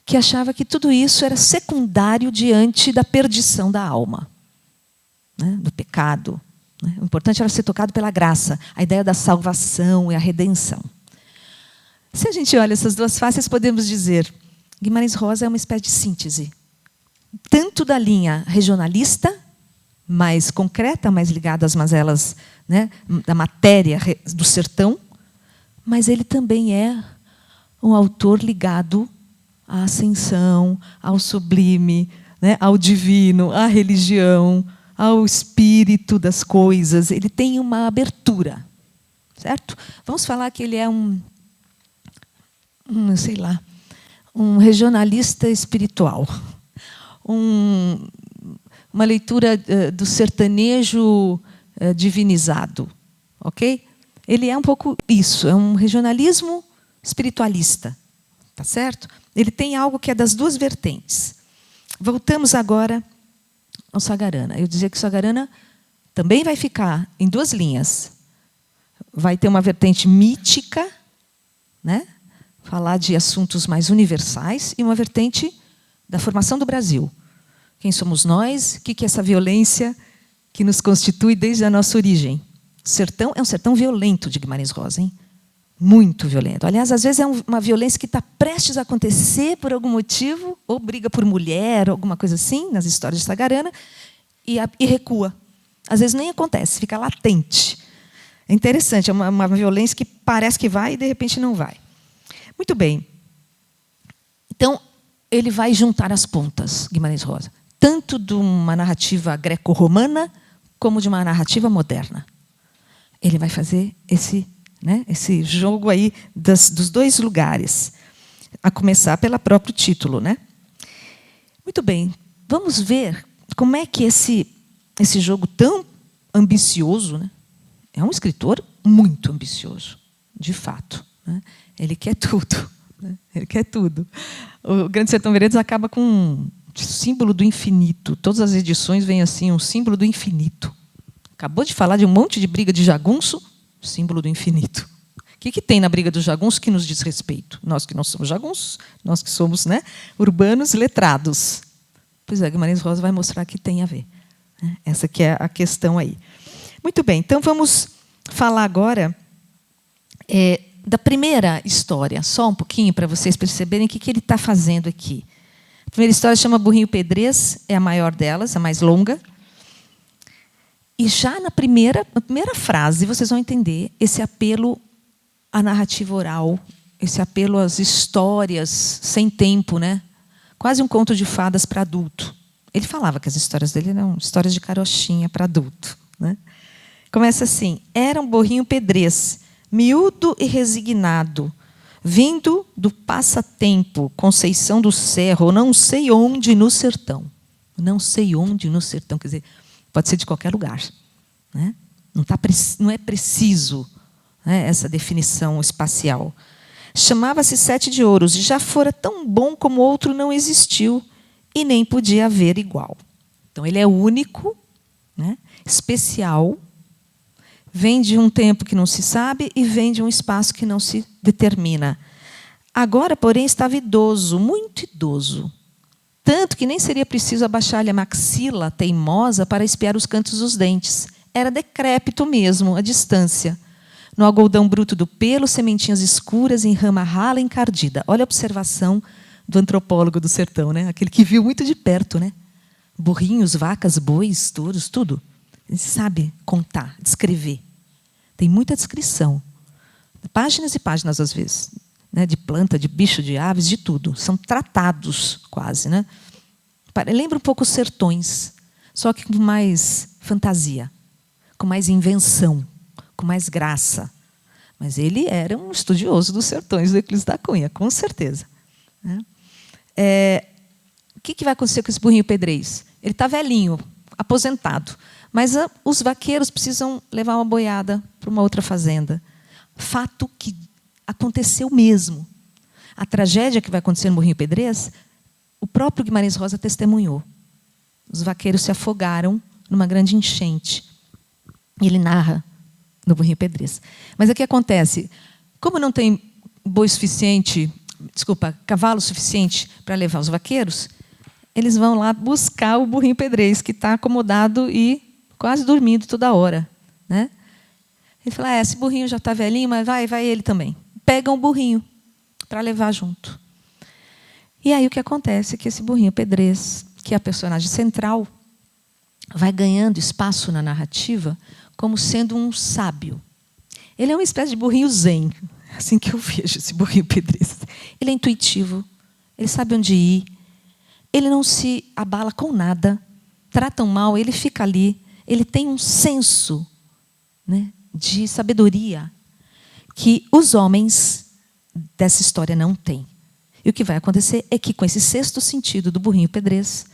que achava que tudo isso era secundário diante da perdição da alma, né? Do pecado. Né? O importante era ser tocado pela graça, a ideia da salvação e a redenção. Se a gente olha essas duas faces, podemos dizer Guimarães Rosa é uma espécie de síntese, tanto da linha regionalista, mais concreta, mais ligada às mazelas, né, da matéria do sertão, mas ele também é um autor ligado à ascensão, ao sublime, né, ao divino, à religião, ao espírito das coisas. Ele tem uma abertura, certo? Vamos falar que ele é sei lá, um regionalista espiritual, uma leitura do sertanejo divinizado, ok? Ele é um pouco isso, é um regionalismo espiritualista, tá certo? Ele tem algo que é das duas vertentes. Voltamos agora ao Sagarana. Eu dizia que o Sagarana também vai ficar em duas linhas. Vai ter uma vertente mítica, né? Falar de assuntos mais universais, e uma vertente da formação do Brasil. Quem somos nós? O que é essa violência que nos constitui desde a nossa origem? O sertão é um sertão violento de Guimarães Rosa, hein? Muito violento. Aliás, às vezes é uma violência que está prestes a acontecer por algum motivo, ou briga por mulher, ou alguma coisa assim, nas histórias de Sagarana, e recua. Às vezes nem acontece, fica latente. É interessante, é uma violência que parece que vai e, de repente, não vai. Muito bem. Então, ele vai juntar as pontas, Guimarães Rosa, tanto de uma narrativa greco-romana como de uma narrativa moderna. Ele vai fazer esse jogo aí dos dois lugares, a começar pelo próprio título, né? Muito bem, vamos ver como é que esse jogo tão ambicioso, né? É um escritor muito ambicioso, de fato, né? Ele quer tudo, né? Ele quer tudo. O Grande Sertão Veredas acaba com um símbolo do infinito. Todas as edições vêm assim, um símbolo do infinito. Acabou de falar de um monte de briga de jagunço, símbolo do infinito. O que tem na briga do jagunço que nos diz respeito? Nós que não somos jagunços, nós que somos, né, urbanos letrados. Pois é, Guimarães Rosa vai mostrar que tem a ver. Essa que é a questão aí. Muito bem, então vamos falar agora da primeira história, só um pouquinho para vocês perceberem o que ele está fazendo aqui. A primeira história chama Burrinho Pedrez, é a maior delas, a mais longa. E já na primeira frase vocês vão entender esse apelo à narrativa oral, esse apelo às histórias sem tempo, né? Quase um conto de fadas para adulto. Ele falava que as histórias dele eram histórias de carochinha para adulto, né? Começa assim: era um burrinho pedrez, miúdo e resignado, vindo do passatempo, Conceição do Cerro, não sei onde no sertão. Não sei onde no sertão, quer dizer, pode ser de qualquer lugar, né? Não é preciso, né, essa definição espacial. Chamava-se Sete de Ouros e já fora tão bom como outro não existiu e nem podia haver igual. Então, ele é único, né, especial, vem de um tempo que não se sabe e vem de um espaço que não se determina. Agora, porém, estava idoso, muito idoso, tanto que nem seria preciso abaixar-lhe a maxila teimosa para espiar os cantos dos dentes. Era decrépito mesmo, à distância. No algodão bruto do pelo, sementinhas escuras em rama rala e encardida. Olha a observação do antropólogo do sertão, né? Aquele que viu muito de perto, né? Burrinhos, vacas, bois, touros, tudo. Ele sabe contar, descrever. Tem muita descrição. Páginas e páginas, às vezes. Né? De planta, de bicho, de aves, de tudo. São tratados, quase. Né? Lembra um pouco os sertões, só que com mais fantasia, com mais invenção, com mais graça. Mas ele era um estudioso dos sertões do Euclides da Cunha, com certeza. Né? O que vai acontecer com esse burrinho pedrez? Ele está velhinho, aposentado. Mas os vaqueiros precisam levar uma boiada para uma outra fazenda. Fato que aconteceu mesmo. A tragédia que vai acontecer no burrinho pedrez, o próprio Guimarães Rosa testemunhou. Os vaqueiros se afogaram numa grande enchente. E ele narra no burrinho pedrez. Mas o que acontece? Como não tem cavalo suficiente para levar os vaqueiros, eles vão lá buscar o burrinho pedrez, que está acomodado e quase dormindo toda hora. Né? Ele fala, esse burrinho já está velhinho, mas vai ele também. Pegam o burrinho para levar junto. E aí o que acontece é que esse burrinho pedrez, que é a personagem central, vai ganhando espaço na narrativa como sendo um sábio. Ele é uma espécie de burrinho zen, assim que eu vejo esse burrinho pedrez. Ele é intuitivo, ele sabe onde ir, ele não se abala com nada, tratam mal, ele fica ali, ele tem um senso, né, de sabedoria que os homens dessa história não têm. E o que vai acontecer é que, com esse sexto sentido do burrinho pedrez,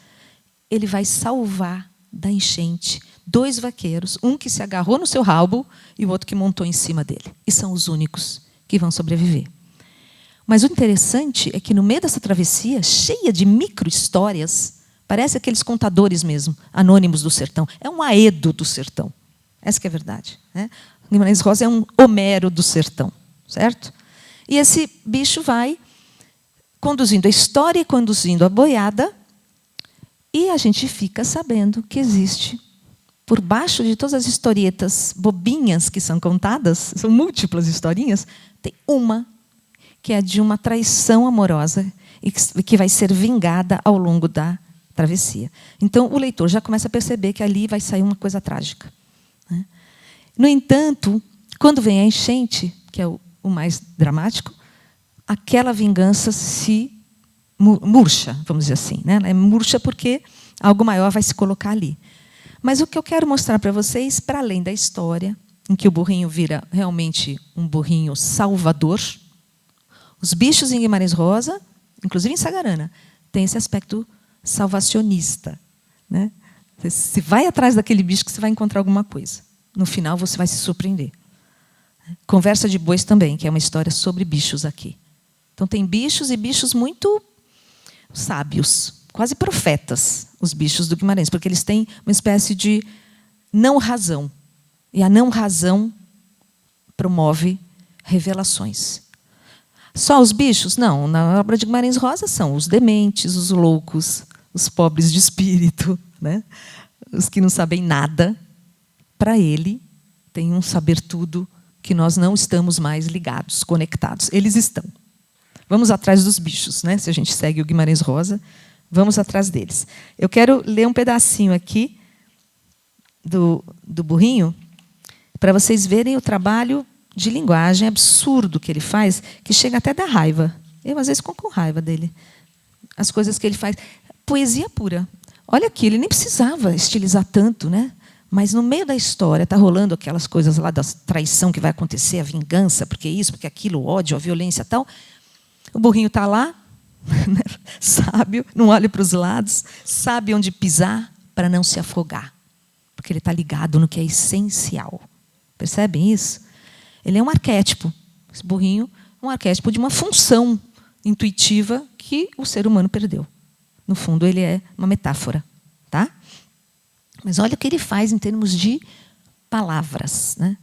ele vai salvar da enchente 2 vaqueiros, um que se agarrou no seu rabo e o outro que montou em cima dele. E são os únicos que vão sobreviver. Mas o interessante é que, no meio dessa travessia, cheia de micro-histórias, parece aqueles contadores mesmo, anônimos do sertão. É um Aedo do sertão. Essa que é a verdade. Né? Guimarães Rosa é um Homero do sertão. Certo? E esse bicho vai conduzindo a história e conduzindo a boiada, e a gente fica sabendo que existe, por baixo de todas as historietas bobinhas que são contadas, são múltiplas historinhas, tem uma que é de uma traição amorosa e que vai ser vingada ao longo da travessia. Então, o leitor já começa a perceber que ali vai sair uma coisa trágica. Né? No entanto, quando vem a enchente, que é o mais dramático, aquela vingança se murcha, vamos dizer assim. Né? Ela é murcha porque algo maior vai se colocar ali. Mas o que eu quero mostrar para vocês, para além da história, em que o burrinho vira realmente um burrinho salvador, os bichos em Guimarães Rosa, inclusive em Sagarana, tem esse aspecto salvacionista. Né? Você vai atrás daquele bicho que você vai encontrar alguma coisa. No final, você vai se surpreender. Conversa de Bois também, que é uma história sobre bichos aqui. Então, tem bichos e bichos muito sábios, quase profetas, os bichos do Guimarães, porque eles têm uma espécie de não-razão. E a não-razão promove revelações. Só os bichos? Não. Na obra de Guimarães Rosa são os dementes, os loucos, os pobres de espírito, né? Os que não sabem nada. Para ele, tem um saber tudo que nós não estamos mais ligados, conectados. Eles estão. Vamos atrás dos bichos, né? Se a gente segue o Guimarães Rosa, vamos atrás deles. Eu quero ler um pedacinho aqui do burrinho para vocês verem o trabalho de linguagem absurdo que ele faz, que chega até a dar raiva. Eu, às vezes, fico com raiva dele. As coisas que ele faz. Poesia pura. olha aqui, ele nem precisava estilizar tanto, né? Mas no meio da história está rolando aquelas coisas lá da traição que vai acontecer, a vingança, porque isso, porque aquilo, o ódio, a violência e tal. O burrinho está lá, sábio, não olha para os lados, sabe onde pisar para não se afogar, porque ele está ligado no que é essencial. Percebem isso? Ele é um arquétipo. Esse burrinho é um arquétipo de uma função intuitiva que o ser humano perdeu. No fundo, ele é uma metáfora, tá? Mas olha o que ele faz em termos de palavras, né?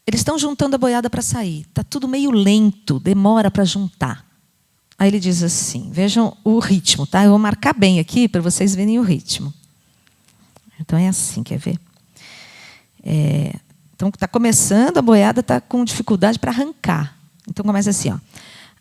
Eles estão juntando a boiada para sair. Está tudo meio lento, demora para juntar. Aí ele diz assim, vejam o ritmo, tá? Eu vou marcar bem aqui para vocês verem o ritmo. Então é assim, quer ver? Então está começando, a boiada está com dificuldade para arrancar. Então começa assim, ó.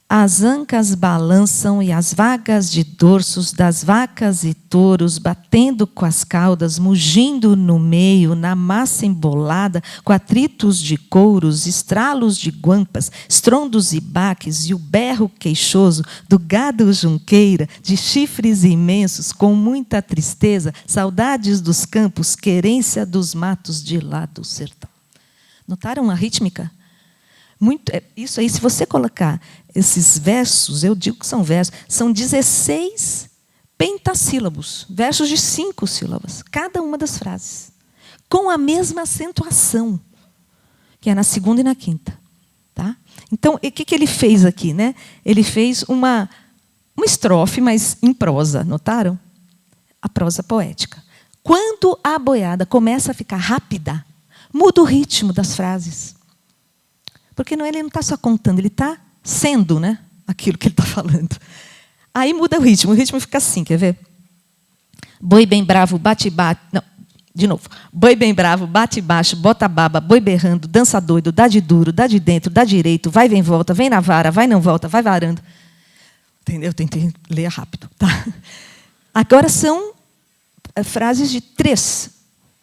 As ancas balançam e as vagas de dorsos das vacas e touros, batendo com as caudas, mugindo no meio, na massa embolada, com atritos de couros, estralos de guampas, estrondos e baques, e o berro queixoso do gado junqueira, de chifres imensos, com muita tristeza, saudades dos campos, querência dos matos de lá do sertão. Notaram a rítmica? Isso aí, se você colocar esses versos, eu digo que são versos, são 16 pentassílabos, versos de 5 sílabas, cada uma das frases, com a mesma acentuação, que é na segunda e na quinta. Tá? Então, o que ele fez aqui? Né? Ele fez uma estrofe, mas em prosa, notaram? A prosa poética. Quando a boiada começa a ficar rápida, muda o ritmo das frases. Porque ele não está só contando, ele está sendo, né, aquilo que ele está falando. Aí muda o ritmo fica assim, quer ver? Boi bem bravo, bate-bate. Não, de novo. Boi bem bravo, bate baixo, bota baba, boi berrando, dança doido, dá de duro, dá de dentro, dá direito, vai, vem, volta, vem na vara, vai, não volta, vai varando. Entendeu? Tentei ler rápido. Tá? Agora são frases de 3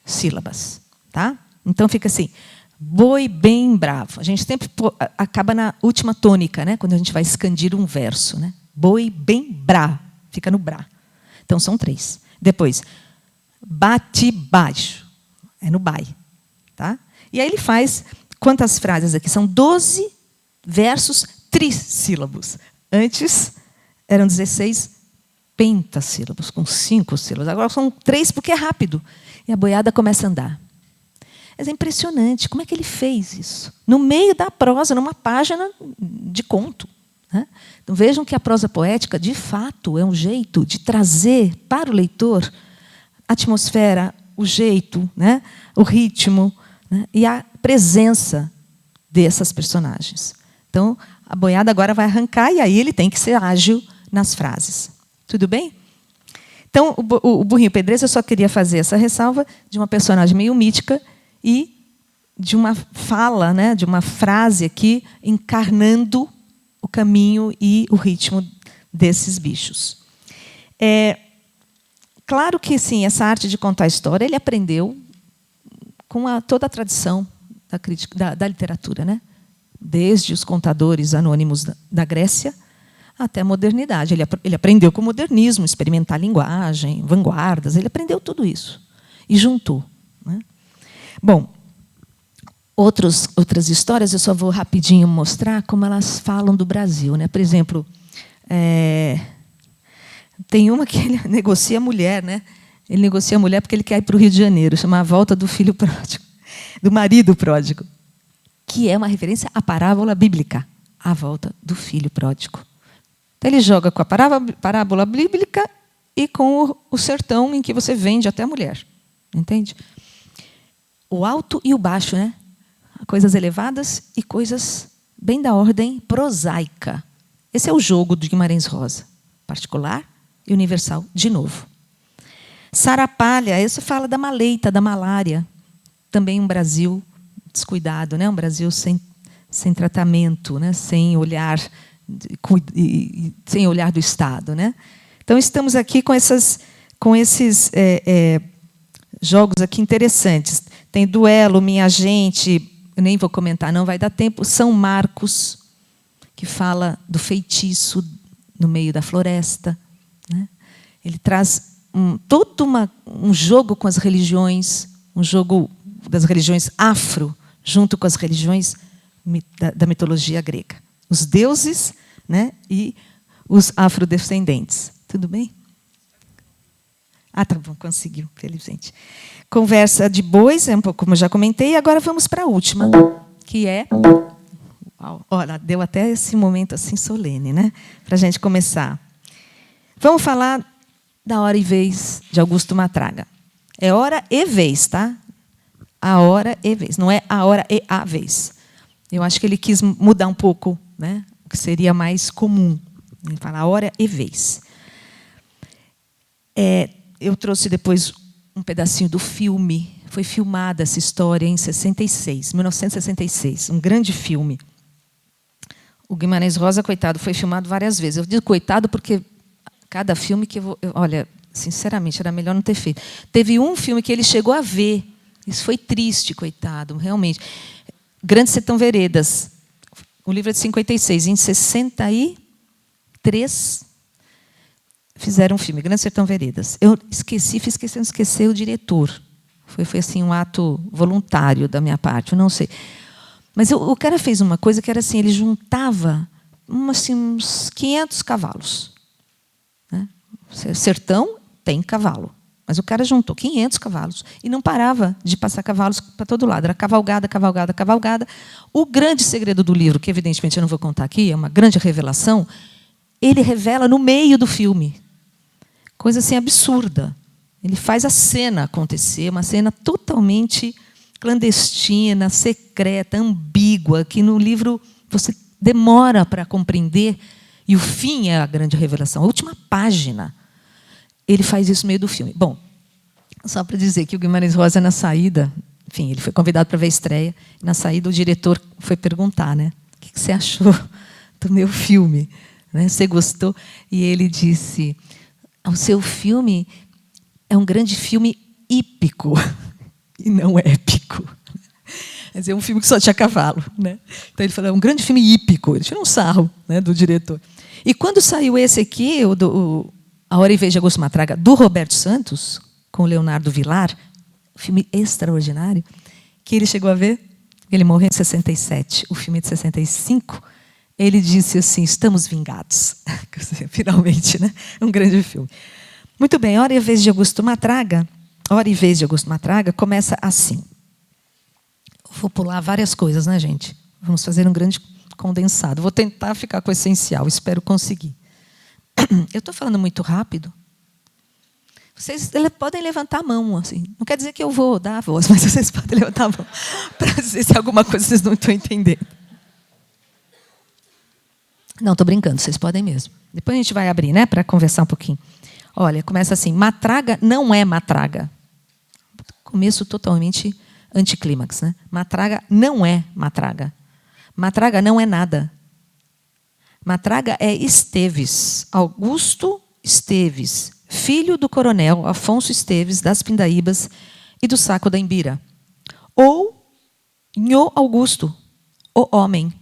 sílabas. Tá? Então fica assim. Boi bem bravo. A gente sempre acaba na última tônica, né? Quando a gente vai escandir um verso. Né? Boi bem bravo. Fica no brá. Então, são 3. Depois, bate baixo. É no bai. Tá? E aí ele faz... Quantas frases aqui? São 12 versos trissílabos. Antes, eram 16 pentassílabos, com 5 sílabas. Agora são 3 porque é rápido. E a boiada começa a andar. Mas é impressionante, como é que ele fez isso? No meio da prosa, numa página de conto. Né? Então, vejam que a prosa poética, de fato, é um jeito de trazer para o leitor a atmosfera, o jeito, né? O ritmo, né? E a presença dessas personagens. Então, a boiada agora vai arrancar e aí ele tem que ser ágil nas frases. Tudo bem? Então, o burrinho pedreiro, eu só queria fazer essa ressalva de uma personagem meio mítica e de uma fala, né, de uma frase aqui, encarnando o caminho e o ritmo desses bichos. Claro que, sim, essa arte de contar a história ele aprendeu com toda a tradição da crítica, da literatura, né? Desde os contadores anônimos da Grécia até a modernidade. Ele aprendeu com o modernismo, experimentar linguagem, vanguardas, ele aprendeu tudo isso e juntou. Né? Bom, outras histórias, eu só vou rapidinho mostrar como elas falam do Brasil. Né? Por exemplo, tem uma que ele negocia a mulher. Né? Ele negocia a mulher porque ele quer ir para o Rio de Janeiro, chama A Volta do Filho Pródigo, do Marido Pródigo, que é uma referência à parábola bíblica, A Volta do Filho Pródigo. Então, ele joga com a parábola bíblica e com o sertão em que você vende até a mulher. Entende? O alto e o baixo, né? Coisas elevadas e coisas bem da ordem prosaica. Esse é o jogo de Guimarães Rosa. Particular e universal, de novo. Sarapalha, isso fala da maleita, da malária. Também um Brasil descuidado, né? Um Brasil sem tratamento, né? Sem olhar do Estado. Né? Então, estamos aqui com esses jogos aqui interessantes. Tem Duelo, Minha Gente, eu nem vou comentar, não vai dar tempo. São Marcos, que fala do feitiço no meio da floresta. Né? Ele traz todo um jogo com as religiões, um jogo das religiões afro, junto com as religiões da mitologia grega. Os deuses, né, e os afrodescendentes. Tudo bem? Ah, tá bom, conseguiu, felizmente. Conversa de bois, é um pouco como eu já comentei, agora vamos para a última, que é... Olha, deu até esse momento assim solene, né? Para a gente começar. Vamos falar da Hora e Vez, de Augusto Matraga. É hora e vez, tá? A hora e vez, não é a hora e a vez. Eu acho que ele quis mudar um pouco, né? O que seria mais comum. Ele fala a hora e vez. Eu trouxe depois um pedacinho do filme. Foi filmada essa história em 1966, um grande filme. O Guimarães Rosa, coitado, foi filmado várias vezes. Eu digo coitado porque cada filme que olha, sinceramente, era melhor não ter feito. Teve um filme que ele chegou a ver. Isso foi triste, coitado, realmente. Grande Sertão Veredas. O livro é de 56. Em 63, fizeram um filme, Grande Sertão Veredas. Eu fiz questão de esquecer o diretor. Foi assim, um ato voluntário da minha parte, eu não sei. Mas o cara fez uma coisa que era assim, ele juntava assim, uns 500 cavalos. Né? Sertão tem cavalo. Mas o cara juntou 500 cavalos e não parava de passar cavalos para todo lado. Era cavalgada, cavalgada, cavalgada. O grande segredo do livro, que evidentemente eu não vou contar aqui, é uma grande revelação, ele revela no meio do filme. Coisa assim absurda. Ele faz a cena acontecer, uma cena totalmente clandestina, secreta, ambígua, que no livro você demora para compreender, e o fim é a grande revelação. A última página, ele faz isso no meio do filme. Bom, só para dizer que o Guimarães Rosa, na saída, enfim, ele foi convidado para ver a estreia, e na saída o diretor foi perguntar, né, o que você achou do meu filme? Né, você gostou? E ele disse, o seu filme é um grande filme hípico e não épico. Quer dizer, é um filme que só tinha cavalo. Né? Então ele falou, é um grande filme hípico. Ele tirou um sarro, né, do diretor. E quando saiu esse aqui, A Hora e Vez de Augusto Matraga, do Roberto Santos, com o Leonardo Vilar, um filme extraordinário, que ele chegou a ver, ele morreu em 67, o filme é de 65, ele disse assim, estamos vingados. Finalmente, né? Um grande filme. Muito bem, A Hora e Vez de Augusto Matraga, A Hora e Vez de Augusto Matraga começa assim. Vou pular várias coisas, né, gente? Vamos fazer um grande condensado. Vou tentar ficar com o essencial, espero conseguir. Eu estou falando muito rápido. Vocês podem levantar a mão, assim. Não quer dizer que eu vou dar a voz, mas vocês podem levantar a mão para dizer se alguma coisa vocês não estão entendendo. Não, estou brincando, vocês podem mesmo. Depois a gente vai abrir, né, para conversar um pouquinho. Olha, começa assim, Matraga não é Matraga. Começo totalmente anticlímax, né? Matraga não é Matraga. Matraga não é nada. Matraga é Esteves, Augusto Esteves, filho do coronel Afonso Esteves das Pindaíbas e do Saco da Imbira. Ou Nhô Augusto, o homem.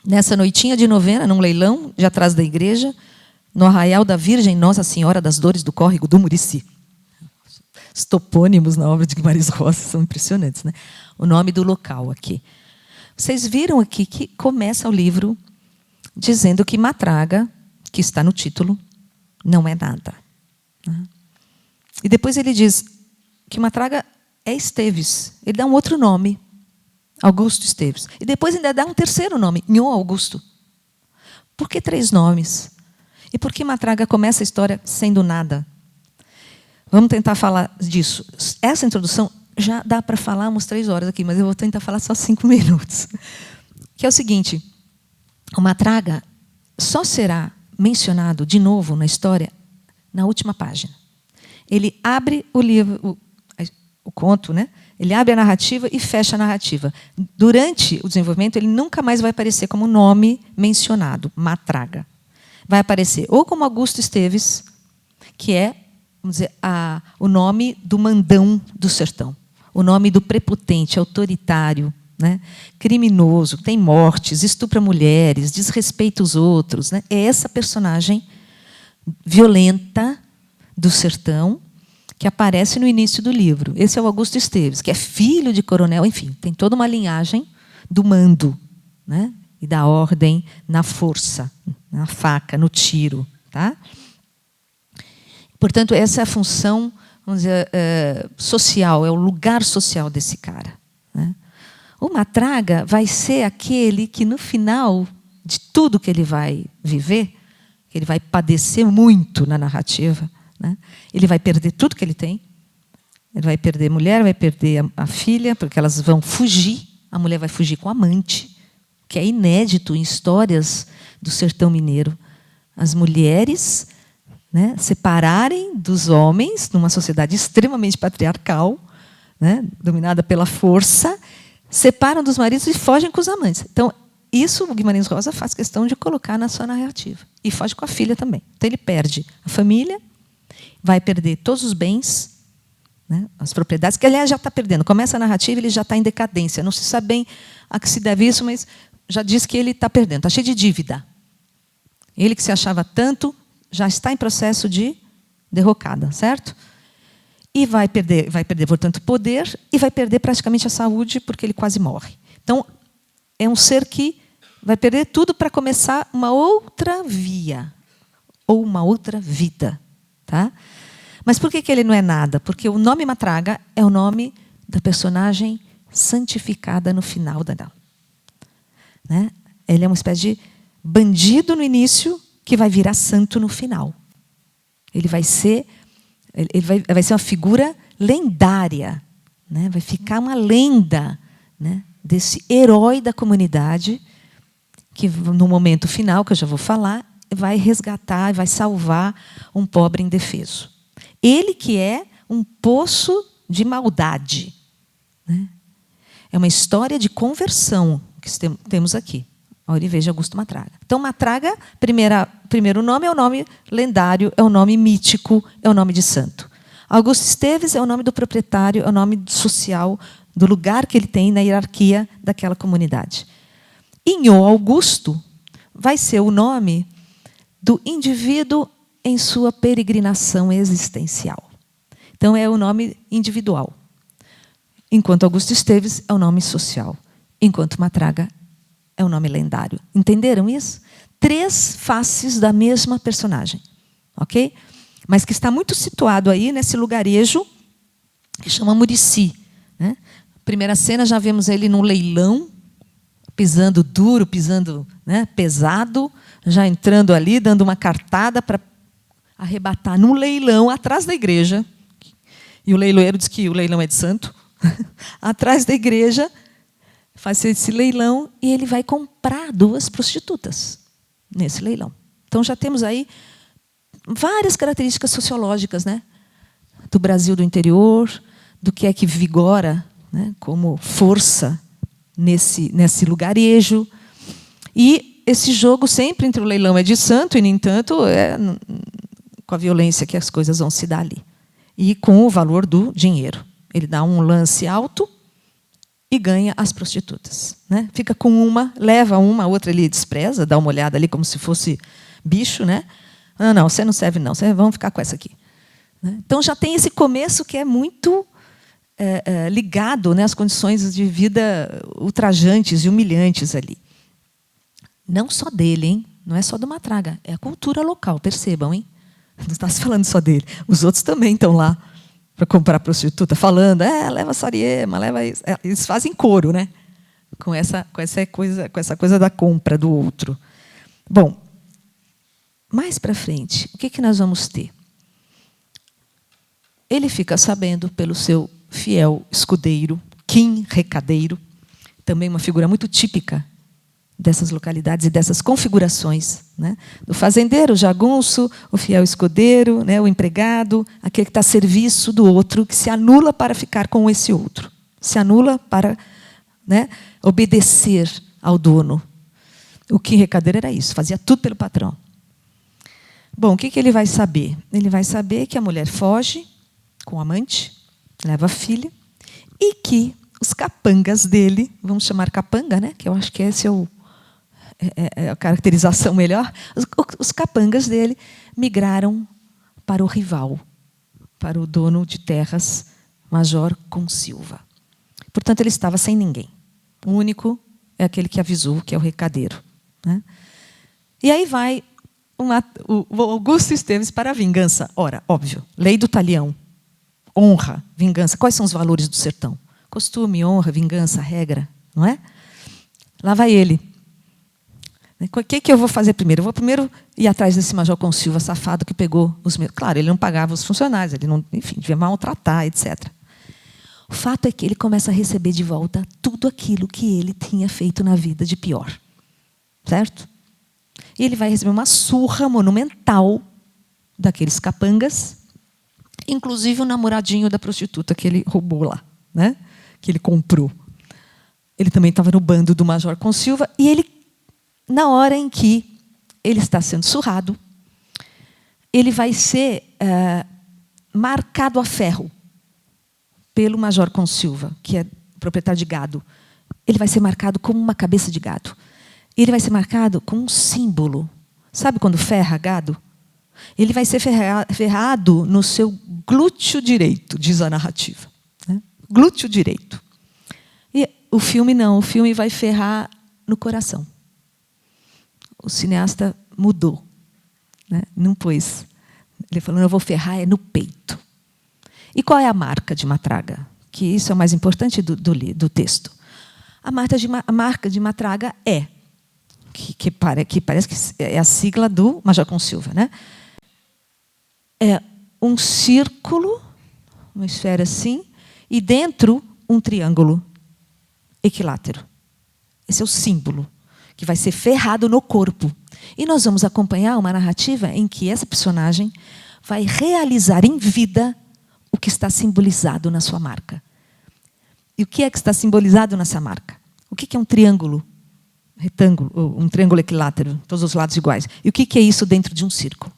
Nessa noitinha de novena, num leilão de atrás da igreja, no arraial da Virgem Nossa Senhora das Dores do Córrego do Murici. Os topônimos na obra de Guimarães Rosa são impressionantes, né? O nome do local aqui. Vocês viram aqui que começa o livro dizendo que Matraga, que está no título, não é nada. E depois ele diz que Matraga é Esteves. Ele dá um outro nome, Augusto Esteves. E depois ainda dá um terceiro nome, Nhô Augusto. Por que 3 nomes? E por que Matraga começa a história sendo nada? Vamos tentar falar disso. Essa introdução já dá para falar umas 3 horas aqui, mas eu vou tentar falar só 5 minutos. Que é o seguinte, o Matraga só será mencionado de novo na história na última página. Ele abre o livro, o conto, né? Ele abre a narrativa e fecha a narrativa. Durante o desenvolvimento, ele nunca mais vai aparecer como nome mencionado, Matraga. Vai aparecer ou como Augusto Esteves, que é, vamos dizer, o nome do mandão do sertão, o nome do prepotente, autoritário, né? Criminoso, tem mortes, estupra mulheres, desrespeita os outros. Né? É essa personagem violenta, do sertão, que aparece no início do livro. Esse é o Augusto Esteves, que é filho de coronel, enfim, tem toda uma linhagem do mando, né? E da ordem na força, na faca, no tiro. Tá? Portanto, essa é a função, vamos dizer, social, é o lugar social desse cara. Né? O Matraga vai ser aquele que, no final de tudo que ele vai viver, que ele vai padecer muito na narrativa, né? Ele vai perder tudo que ele tem. Ele vai perder a mulher, vai perder a filha, porque elas vão fugir. A mulher vai fugir com o amante, que é inédito em histórias do sertão mineiro. As mulheres, né, separarem dos homens, numa sociedade extremamente patriarcal, né, dominada pela força, separam dos maridos e fogem com os amantes. Então, isso o Guimarães Rosa faz questão de colocar na sua narrativa. E foge com a filha também. Então, ele perde a família, vai perder todos os bens, né, as propriedades, que, aliás, já está perdendo. Começa a narrativa, ele já está em decadência. Não se sabe bem a que se deve isso, mas já diz que ele está perdendo. Está cheio de dívida. Ele que se achava tanto, já está em processo de derrocada, certo? E vai perder, portanto, poder e vai perder praticamente a saúde, porque ele quase morre. Então, é um ser que vai perder tudo para começar uma outra via, ou uma outra vida. Tá? Mas por que ele não é nada? Porque o nome Matraga é o nome da personagem santificada no final da novela. Né? Ele é uma espécie de bandido no início que vai virar santo no final. Ele vai ser uma figura lendária, né? Vai ficar uma lenda, né, desse herói da comunidade que, no momento final, que eu já vou falar, vai resgatar, vai salvar um pobre indefeso. Ele que é um poço de maldade. Né? É uma história de conversão que temos aqui. Auriveja de Augusto Matraga. Então, Matraga, primeiro nome é o nome lendário, é o nome mítico, é o nome de santo. Augusto Esteves é o nome do proprietário, é o nome social, do lugar que ele tem na hierarquia daquela comunidade. Inho Augusto vai ser o nome do indivíduo em sua peregrinação existencial. Então, é o nome individual. Enquanto Augusto Esteves é o nome social. Enquanto Matraga é o nome lendário. Entenderam isso? 3 faces da mesma personagem. Ok? Mas que está muito situado aí nesse lugarejo que chama Murici. Né? Primeira cena, já vemos ele num leilão, pisando duro, pisando, né, pesado, já entrando ali, dando uma cartada para arrebatar num leilão atrás da igreja. E o leiloeiro diz que o leilão é de santo. Atrás da igreja, faz esse leilão e ele vai comprar 2 prostitutas nesse leilão. Então, já temos aí várias características sociológicas, né, do Brasil do interior, do que é que vigora, né, como força nesse lugarejo. E esse jogo sempre entre o leilão é de santo e, no entanto, é com a violência que as coisas vão se dar ali. E com o valor do dinheiro. Ele dá um lance alto e ganha as prostitutas. Né? Fica com uma, leva uma, a outra ele despreza, dá uma olhada ali como se fosse bicho. Né? Não, você não serve não, vamos ficar com essa aqui. Né? Então já tem esse começo que é muito ligado, né, às condições de vida ultrajantes e humilhantes ali. Não só dele, hein? Não é só do Matraga, é a cultura local, percebam, hein? Não está se falando só dele. Os outros também estão lá para comprar prostituta, falando, leva Sariema, leva isso. Eles fazem coro, né? Com essa coisa da compra do outro. Bom, mais para frente, o que nós vamos ter? Ele fica sabendo pelo seu fiel escudeiro, Kim Recadeiro, também uma figura muito típica dessas localidades e dessas configurações, né? Do fazendeiro, o jagunço, o fiel escudeiro, né? O empregado, aquele que está a serviço do outro, que se anula para ficar com esse outro, se anula para, né, obedecer ao dono. O Kim Recadeiro era isso, fazia tudo pelo patrão. Bom, o que ele vai saber? Ele vai saber que a mulher foge com o amante, leva a filha, e que os capangas dele, vamos chamar capanga, né? Que eu acho que esse é a caracterização melhor, os capangas dele migraram para o rival, para o dono de terras, Major Consilva. Portanto, ele estava sem ninguém. O único é aquele que avisou, que é o recadeiro, né? E aí vai o Augusto Esteves para a vingança. Ora, óbvio, lei do talião, honra, vingança. Quais são os valores do sertão? Costume, honra, vingança, regra, não é? Lá vai ele. O que eu vou fazer primeiro? Eu vou primeiro ir atrás desse Major Consilva safado que pegou os meus... Claro, ele não pagava os funcionários, ele não, enfim, devia maltratar, etc. O fato é que ele começa a receber de volta tudo aquilo que ele tinha feito na vida de pior. Certo? E ele vai receber uma surra monumental daqueles capangas, inclusive o namoradinho da prostituta que ele roubou lá, né? Que ele comprou. Ele também estava no bando do Major Consilva, e ele, na hora em que ele está sendo surrado, ele vai ser marcado a ferro pelo Major Consilva, que é proprietário de gado. Ele vai ser marcado como uma cabeça de gado. Ele vai ser marcado com um símbolo. Sabe quando ferra gado? Ele vai ser ferrado no seu glúteo direito, diz a narrativa, né? Glúteo direito. E o filme não, o filme vai ferrar no coração. O cineasta mudou, né? Não pôs. Ele falou, eu vou ferrar no peito. E qual é a marca de Matraga? Que isso é o mais importante do texto. A marca de Matraga é, que parece que é a sigla do Major Consilva, né? É um círculo, uma esfera assim, e dentro um triângulo equilátero. Esse é o símbolo que vai ser ferrado no corpo. E nós vamos acompanhar uma narrativa em que essa personagem vai realizar em vida o que está simbolizado na sua marca. E o que é que está simbolizado nessa marca? O que é um triângulo retângulo, um triângulo equilátero, todos os lados iguais? E o que é isso dentro de um círculo?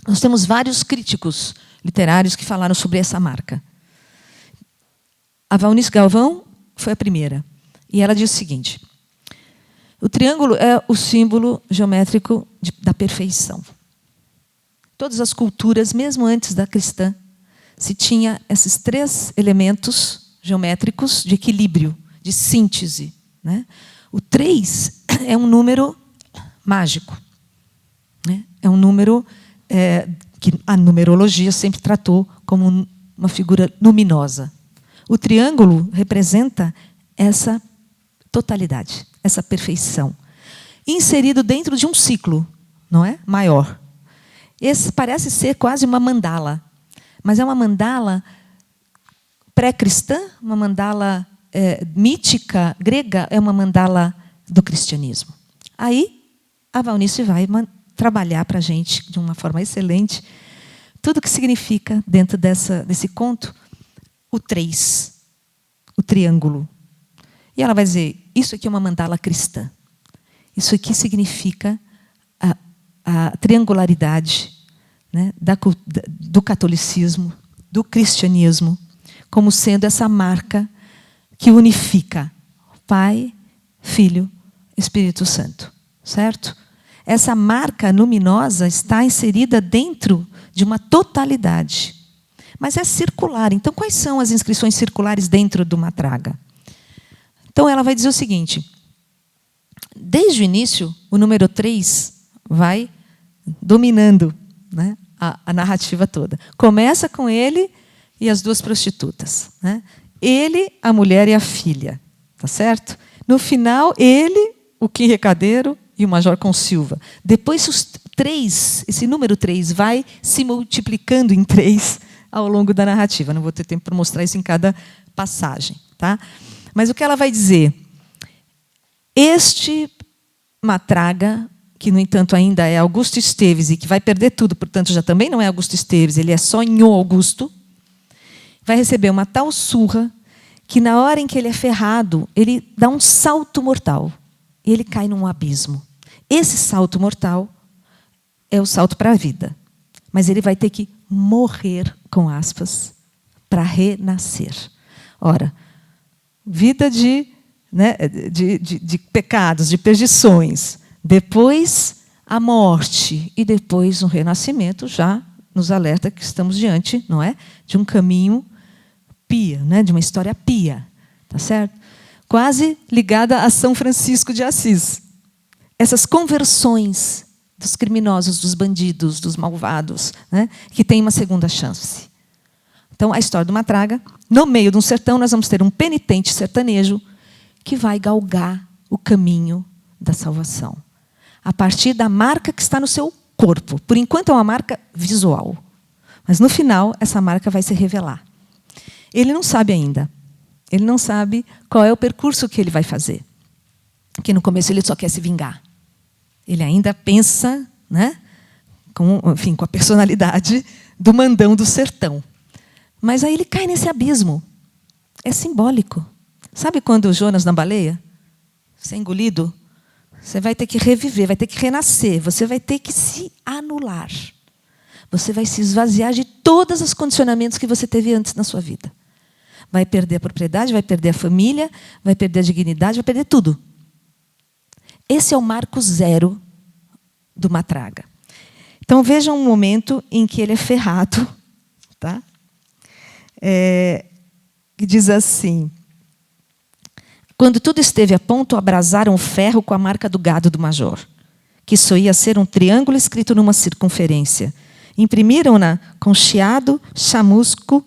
Nós temos vários críticos literários que falaram sobre essa marca. A Valnice Galvão foi a primeira. E ela diz o seguinte: o triângulo é o símbolo geométrico da perfeição. Todas as culturas, mesmo antes da cristã, se tinha esses três elementos geométricos de equilíbrio, de síntese, né? O 3 é um número mágico, né? É um número que a numerologia sempre tratou como uma figura luminosa. O triângulo representa essa totalidade, essa perfeição, inserido dentro de um ciclo, não é? Maior. Esse parece ser quase uma mandala, mas é uma mandala pré-cristã, uma mandala mítica grega, é uma mandala do cristianismo. Aí a Valnice vai trabalhar para a gente de uma forma excelente tudo o que significa dentro desse conto o 3, o triângulo. E ela vai dizer, isso aqui é uma mandala cristã. Isso aqui significa a triangularidade, né, do catolicismo, do cristianismo, como sendo essa marca que unifica Pai, Filho, Espírito Santo. Certo? Essa marca luminosa está inserida dentro de uma totalidade. Mas é circular. Então, quais são as inscrições circulares dentro do Matraga? Então, ela vai dizer o seguinte: desde o início, o número 3 vai dominando, né, a narrativa toda. Começa com ele e as duas prostitutas, né? Ele, a mulher e a filha. Tá certo? No final, ele, o Kim Recadeiro e o Major Consilva. Depois, esse número 3 vai se multiplicando em 3 ao longo da narrativa. Não vou ter tempo para mostrar isso em cada passagem, tá? Mas o que ela vai dizer? Este Matraga, que, no entanto, ainda é Augusto Esteves e que vai perder tudo, portanto, já também não é Augusto Esteves, ele é só Nhô Augusto, vai receber uma tal surra que, na hora em que ele é ferrado, ele dá um salto mortal e ele cai num abismo. Esse salto mortal é o salto para a vida. Mas ele vai ter que morrer, com aspas, para renascer. Ora, vida de pecados, de perdições, depois a morte e depois um renascimento já nos alerta que estamos diante, não é, de um caminho pia, né, de uma história pia, tá certo? Quase ligada a São Francisco de Assis. Essas conversões dos criminosos, dos bandidos, dos malvados, né, que têm uma segunda chance. Então, a história do Matraga, no meio de um sertão, nós vamos ter um penitente sertanejo que vai galgar o caminho da salvação, a partir da marca que está no seu corpo. Por enquanto, é uma marca visual. Mas, no final, essa marca vai se revelar. Ele não sabe ainda. Ele não sabe qual é o percurso que ele vai fazer. Porque, no começo, ele só quer se vingar. Ele ainda pensa, né, com a personalidade do mandão do sertão. Mas aí ele cai nesse abismo. É simbólico. Sabe quando o Jonas na baleia? Você é engolido? Você vai ter que reviver, vai ter que renascer. Você vai ter que se anular. Você vai se esvaziar de todos os condicionamentos que você teve antes na sua vida. Vai perder a propriedade, vai perder a família, vai perder a dignidade, vai perder tudo. Esse é o marco zero do Matraga. Então, vejam um momento em que ele é ferrado, tá? Que diz assim: quando tudo esteve a ponto, abrasaram o ferro com a marca do gado do major, que só ia ser um triângulo escrito numa circunferência. Imprimiram-na com chiado, chamusco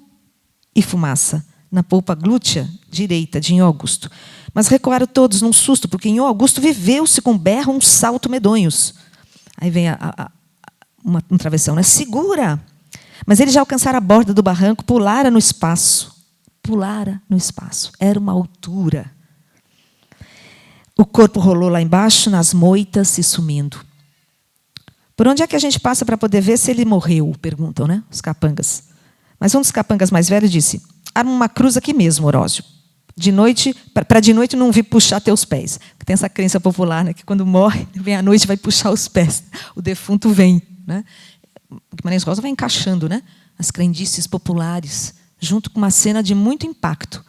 e fumaça, na polpa glútea direita de Nhô Augusto. Mas recuaram todos num susto, porque Nhô Augusto viveu-se com berro um salto medonhos. Aí vem um travessão, né? Segura! Mas ele já alcançara a borda do barranco, pulara no espaço. Pulara no espaço. Era uma altura. O corpo rolou lá embaixo, nas moitas, se sumindo. Por onde é que a gente passa para poder ver se ele morreu? Perguntam, né? Os capangas. Mas um dos capangas mais velhos disse: arma uma cruz aqui mesmo, Orósio. De noite, para de noite não vir puxar teus pés. Tem essa crença popular, né, que quando morre, vem à noite vai puxar os pés. O defunto vem, né? Guimarães Rosa vai encaixando, né, as crendices populares, junto com uma cena de muito impacto.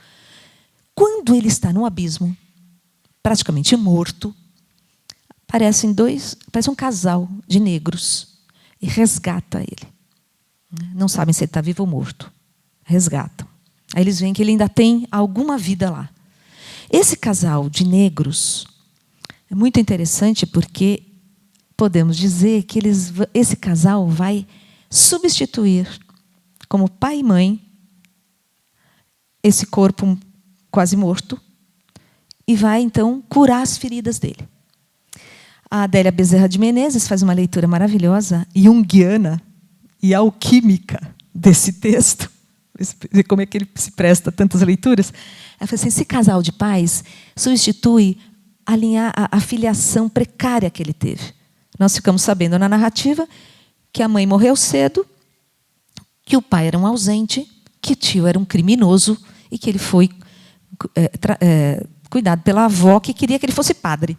Quando ele está no abismo, praticamente morto, parece um casal de negros e resgata ele. Não sabem se ele está vivo ou morto. Resgatam. Aí eles veem que ele ainda tem alguma vida lá. Esse casal de negros é muito interessante porque podemos dizer que esse casal vai substituir, como pai e mãe, esse corpo quase morto e vai, então, curar as feridas dele. A Adélia Bezerra de Menezes faz uma leitura maravilhosa, junguiana e alquímica desse texto. Como é que ele se presta a tantas leituras? Ela fala assim: esse casal de pais substitui a filiação precária que ele teve. Nós ficamos sabendo na narrativa que a mãe morreu cedo, que o pai era um ausente, que o tio era um criminoso e que ele foi cuidado pela avó que queria que ele fosse padre.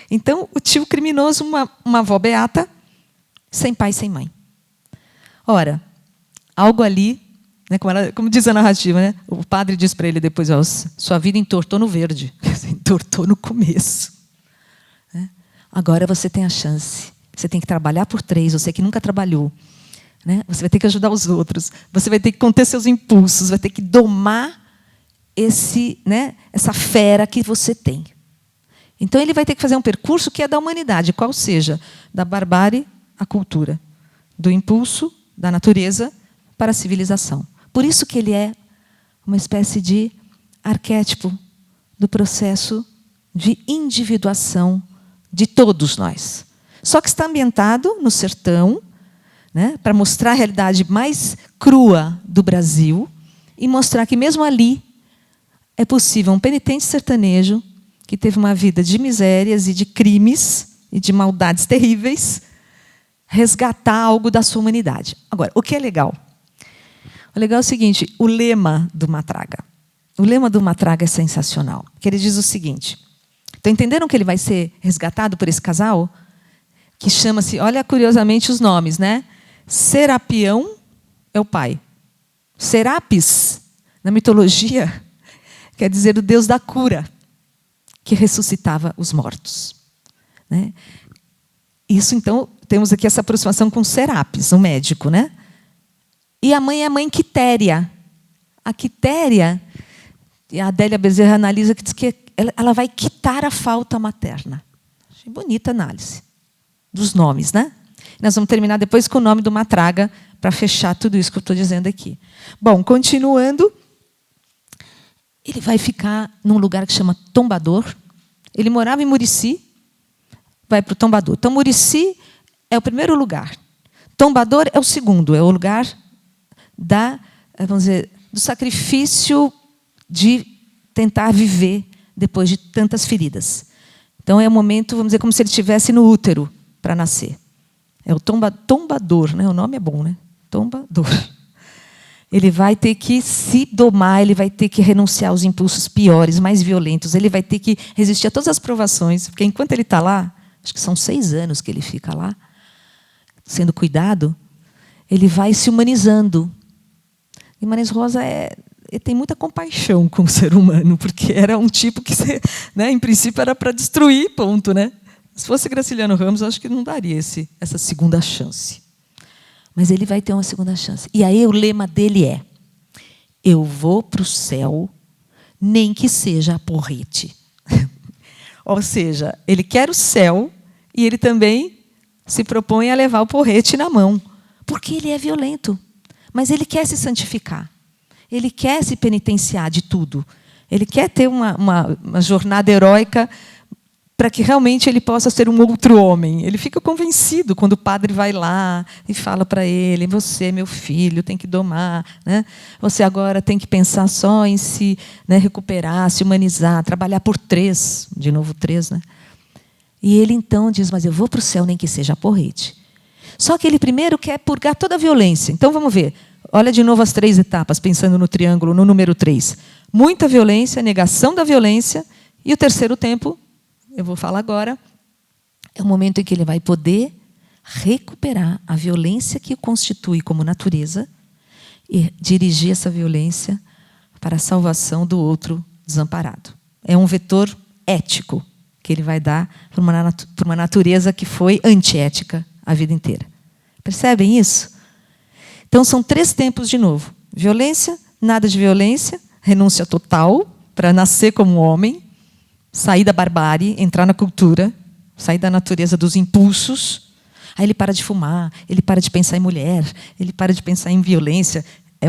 Então, o tio criminoso, uma avó beata, sem pai e sem mãe. Ora, algo ali, né, como diz a narrativa, né, o padre diz para ele depois: sua vida entortou no verde, entortou no começo. Né? Agora você tem a chance. Você tem que trabalhar por 3, você que nunca trabalhou. Né? Você vai ter que ajudar os outros. Você vai ter que conter seus impulsos, vai ter que domar essa fera que você tem. Então, ele vai ter que fazer um percurso que é da humanidade, qual seja, da barbárie à cultura, do impulso da natureza para a civilização. Por isso que ele é uma espécie de arquétipo do processo de individuação de todos nós. Só que está ambientado no sertão, né, para mostrar a realidade mais crua do Brasil e mostrar que, mesmo ali, é possível um penitente sertanejo que teve uma vida de misérias e de crimes e de maldades terríveis, resgatar algo da sua humanidade. Agora, o que é legal? O legal é o seguinte: o lema do Matraga. O lema do Matraga é sensacional. Que ele diz o seguinte: então, entenderam que ele vai ser resgatado por esse casal? Que chama-se, olha curiosamente os nomes, né? Serapião é o pai. Serapis, na mitologia, quer dizer o deus da cura, que ressuscitava os mortos. Né? Isso, então, temos aqui essa aproximação com Serapis, um médico, né? E a mãe é a mãe Quitéria. A Quitéria, a Adélia Bezerra analisa que diz que ela vai quitar a falta materna. Achei bonita a análise dos nomes, né? Nós vamos terminar depois com o nome do Matraga para fechar tudo isso que eu estou dizendo aqui. Bom, continuando, ele vai ficar num lugar que chama Tombador. Ele morava em Murici, vai para o Tombador. Então, Murici é o primeiro lugar. Tombador é o segundo, é o lugar vamos dizer, do sacrifício de tentar viver depois de tantas feridas. Então, é o momento, vamos dizer, como se ele estivesse no útero para nascer. É o tombador, né? O nome é bom, né? Tombador. Ele vai ter que se domar, ele vai ter que renunciar aos impulsos piores, mais violentos, ele vai ter que resistir a todas as provações, porque enquanto ele está lá, acho que são 6 anos que ele fica lá, sendo cuidado, ele vai se humanizando. Guimarães Rosa ele tem muita compaixão com o ser humano, porque era um tipo que, né, em princípio, era para destruir, ponto, né? Se fosse Graciliano Ramos, acho que não daria essa segunda chance. Mas ele vai ter uma segunda chance. E aí o lema dele é: eu vou para o céu, nem que seja a porrete. Ou seja, ele quer o céu e ele também se propõe a levar o porrete na mão. Porque ele é violento. Mas ele quer se santificar. Ele quer se penitenciar de tudo. Ele quer ter uma jornada heróica para que realmente ele possa ser um outro homem. Ele fica convencido quando o padre vai lá e fala para ele: você, meu filho, tem que domar, né? Você agora tem que pensar só em se, né, recuperar, se humanizar, trabalhar por 3, de novo 3, né? E ele então diz: mas eu vou para o céu, nem que seja a porrete. Só que ele primeiro quer purgar toda a violência. Então vamos ver. Olha de novo as 3 etapas, pensando no triângulo, no número 3. Muita violência, negação da violência, e o terceiro tempo, eu vou falar agora, é o momento em que ele vai poder recuperar a violência que o constitui como natureza e dirigir essa violência para a salvação do outro desamparado. É um vetor ético que ele vai dar por uma natureza que foi antiética a vida inteira. Percebem isso? Então, são 3 tempos de novo. Violência, nada de violência, renúncia total para nascer como homem, sair da barbárie, entrar na cultura, sair da natureza dos impulsos. Aí ele para de fumar, ele para de pensar em mulher, ele para de pensar em violência. É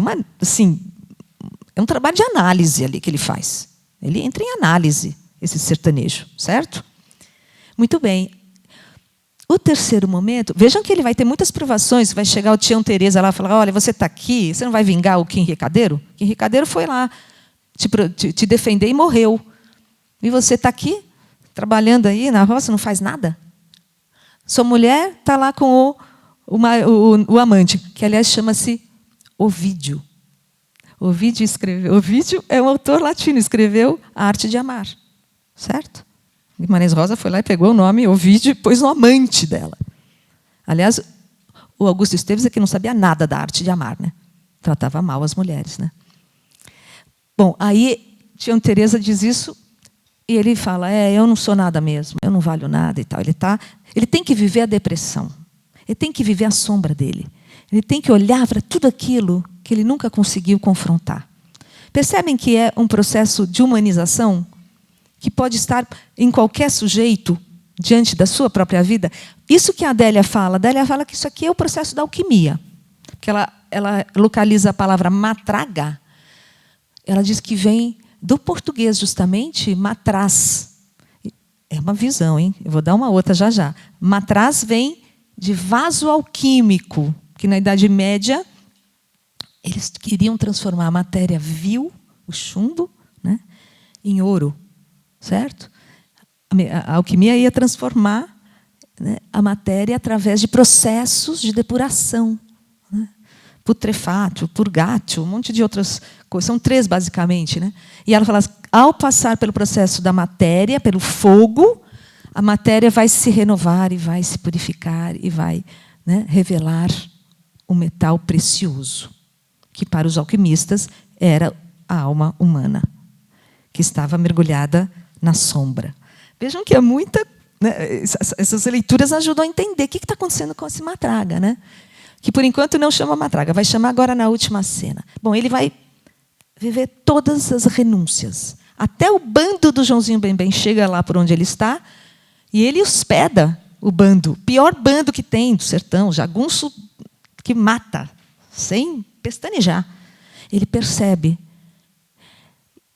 um trabalho de análise ali que ele faz. Ele entra em análise, esse sertanejo, certo? Muito bem. O terceiro momento, vejam que ele vai ter muitas provações. Vai chegar o Tião Teresa lá e falar: olha, você está aqui, você não vai vingar o Kim Ricadeiro? Kim Ricadeiro foi lá te defender e morreu. E você está aqui, trabalhando aí na roça, não faz nada? Sua mulher está lá com o amante, que, aliás, chama-se Ovídio. Ovídio é um autor latino, escreveu A Arte de Amar. Certo? Guimarães Rosa foi lá e pegou o nome Ovídio e pôs no amante dela. Aliás, o Augusto Esteves é que não sabia nada da arte de amar, né? Tratava mal as mulheres, né? Bom, aí Tião Teresa diz isso e ele fala: eu não sou nada mesmo, eu não valho nada e tal. Ele tem que viver a depressão. Ele tem que viver a sombra dele. Ele tem que olhar para tudo aquilo que ele nunca conseguiu confrontar. Percebem que é um processo de humanização que pode estar em qualquer sujeito diante da sua própria vida? Isso que a Adélia fala que isso aqui é o processo da alquimia. Porque ela localiza a palavra matraga, ela diz que vem do português, justamente, matraz. É uma visão, hein? Eu vou dar uma outra já já. Matraz vem de vaso alquímico, que na Idade Média eles queriam transformar a matéria vil, o chumbo, né, em ouro. Certo? A alquimia ia transformar, né, a matéria através de processos de depuração. Né? Putrefato, purgátil, um monte de outras coisas. São 3, basicamente. Né? E ela fala: ao passar pelo processo da matéria, pelo fogo, a matéria vai se renovar e vai se purificar e vai, né, revelar um metal precioso, que para os alquimistas era a alma humana, que estava mergulhada na sombra. Vejam que é muita né, essas leituras ajudam a entender o que está acontecendo com esse Matraga, né? Que por enquanto não chama Matraga, vai chamar agora na última cena. Bom, ele vai viver todas as renúncias. Até o bando do Joãozinho Bem-Bem chega lá por onde ele está e ele hospeda o bando, o pior bando que tem do sertão, jagunço que mata, sem pestanejar. Ele percebe,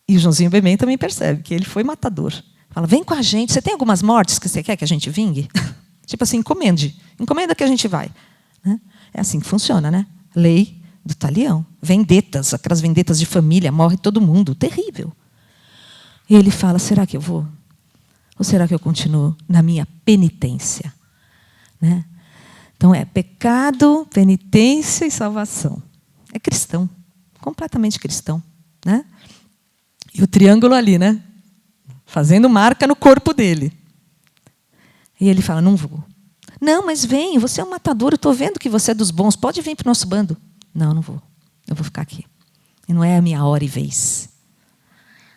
e o Joãozinho Bem-Bem também percebe, que ele foi matador. Fala, vem com a gente, você tem algumas mortes que você quer que a gente vingue? Tipo assim, encomenda que a gente vai. Né? É assim que funciona, né? Lei do talião. Vendetas, aquelas vendetas de família, morre todo mundo, terrível. E ele fala, será que eu vou? Ou será que eu continuo na minha penitência? Né? Então, é pecado, penitência e salvação. É cristão, completamente cristão. Né? E o triângulo ali, né? Fazendo marca no corpo dele. E ele fala, não vou. Não, mas vem, você é um matador, eu estou vendo que você é dos bons, pode vir para o nosso bando. Não, não vou. Eu vou ficar aqui. E não é a minha hora e vez.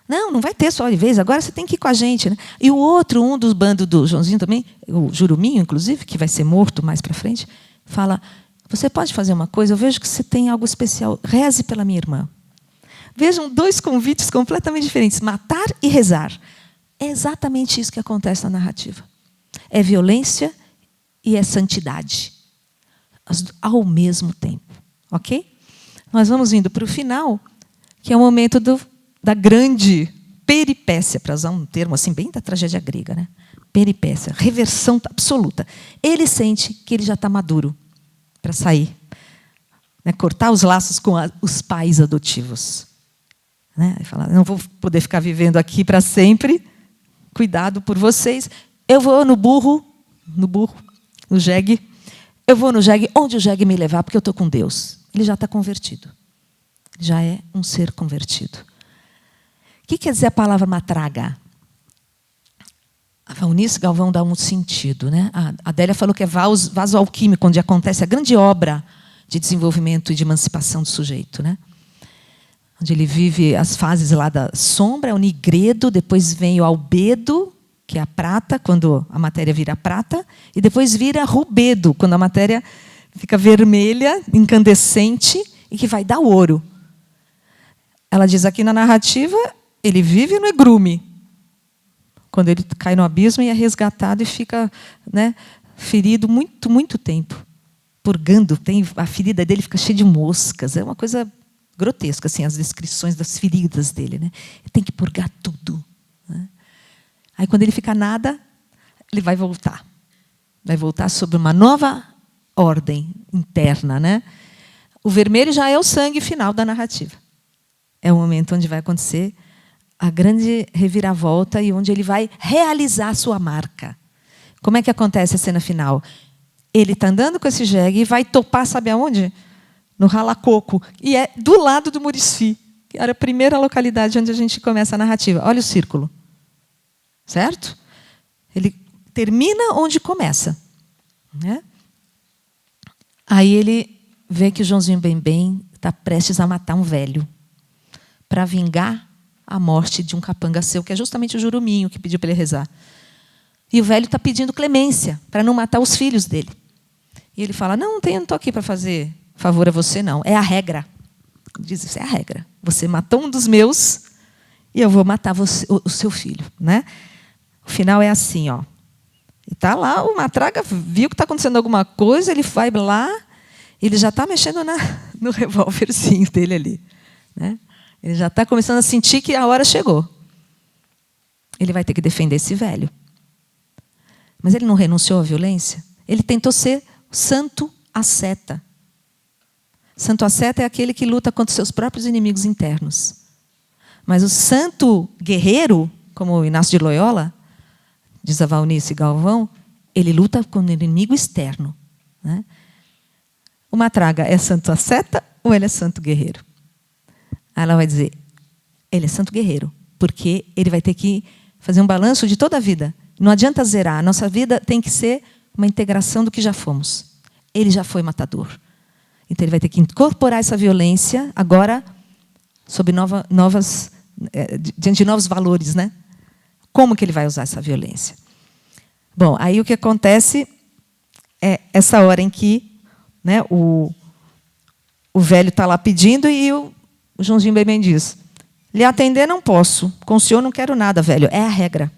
Não vai ter sua hora e vez, agora você tem que ir com a gente. Né? E o outro, um dos bandos do Joãozinho também, o Juruminho, inclusive, que vai ser morto mais para frente, fala, você pode fazer uma coisa, eu vejo que você tem algo especial, reze pela minha irmã. Vejam, 2 convites completamente diferentes, matar e rezar. É exatamente isso que acontece na narrativa. É violência e é santidade. Ao mesmo tempo. Ok? Nós vamos indo para o final, que é o momento da grande peripécia, para usar um termo assim bem da tragédia grega, né? Peripécia, reversão absoluta. Ele sente que ele já está maduro para sair, né? Cortar os laços com os pais adotivos, né? E falar, não vou poder ficar vivendo aqui para sempre. Cuidado por vocês. Eu vou no jegue. Eu vou no jegue onde o jegue me levar, porque eu estou com Deus. Ele já está convertido. Já é um ser convertido. O que quer dizer a palavra matraga? A Valnice Galvão dá um sentido. Né? A Adélia falou que é vaso alquímico, onde acontece a grande obra de desenvolvimento e de emancipação do sujeito. Né? Onde ele vive as fases lá da sombra, o nigredo, depois vem o albedo, que é a prata, quando a matéria vira prata, e depois vira rubedo, quando a matéria fica vermelha, incandescente, e que vai dar ouro. Ela diz aqui na narrativa, ele vive no egrume. Quando ele cai no abismo e é resgatado e fica, né, ferido muito, muito tempo. Purgando, a ferida dele fica cheia de moscas. É uma coisa grotesca, assim, as descrições das feridas dele. Né? Ele tem que purgar tudo. Né? Aí, quando ele fica nada, ele vai voltar. Vai voltar sob uma nova ordem interna. Né? O vermelho já é o sangue final da narrativa. É o momento onde vai acontecer a grande reviravolta e onde ele vai realizar a sua marca. Como é que acontece a cena final? Ele está andando com esse jegue e vai topar, sabe aonde? No Ralacoco. E é do lado do Murici, que era a primeira localidade onde a gente começa a narrativa. Olha o círculo. Certo? Ele termina onde começa. Né? Aí ele vê que o Joãozinho Bem-Bem está prestes a matar um velho para vingar a morte de um capanga seu, que é justamente o Juruminho que pediu para ele rezar. E o velho está pedindo clemência para não matar os filhos dele. E ele fala, não estou aqui para fazer favor a você, não. É a regra. Ele diz, isso é a regra. Você matou um dos meus e eu vou matar você, o seu filho. Né? O final é assim, ó. E está lá, o Matraga viu que está acontecendo alguma coisa, ele vai lá, ele já está mexendo no revólverzinho dele ali. Né? Ele já está começando a sentir que a hora chegou. Ele vai ter que defender esse velho. Mas ele não renunciou à violência. Ele tentou ser santo asceta. Santo asceta é aquele que luta contra os seus próprios inimigos internos. Mas o santo guerreiro, como o Inácio de Loyola, diz a Valnice Galvão, ele luta com o inimigo externo. Né? O Matraga é santo asceta ou ele é santo guerreiro? Aí ela vai dizer, ele é santo guerreiro, porque ele vai ter que fazer um balanço de toda a vida. Não adianta zerar, a nossa vida tem que ser uma integração do que já fomos. Ele já foi matador. Então ele vai ter que incorporar essa violência agora sob diante de novos valores, né? Como que ele vai usar essa violência? Bom, aí o que acontece é essa hora em que, né, o velho está lá pedindo e o Joãozinho Bem diz: lhe atender não posso, com o senhor não quero nada, velho, é a regra.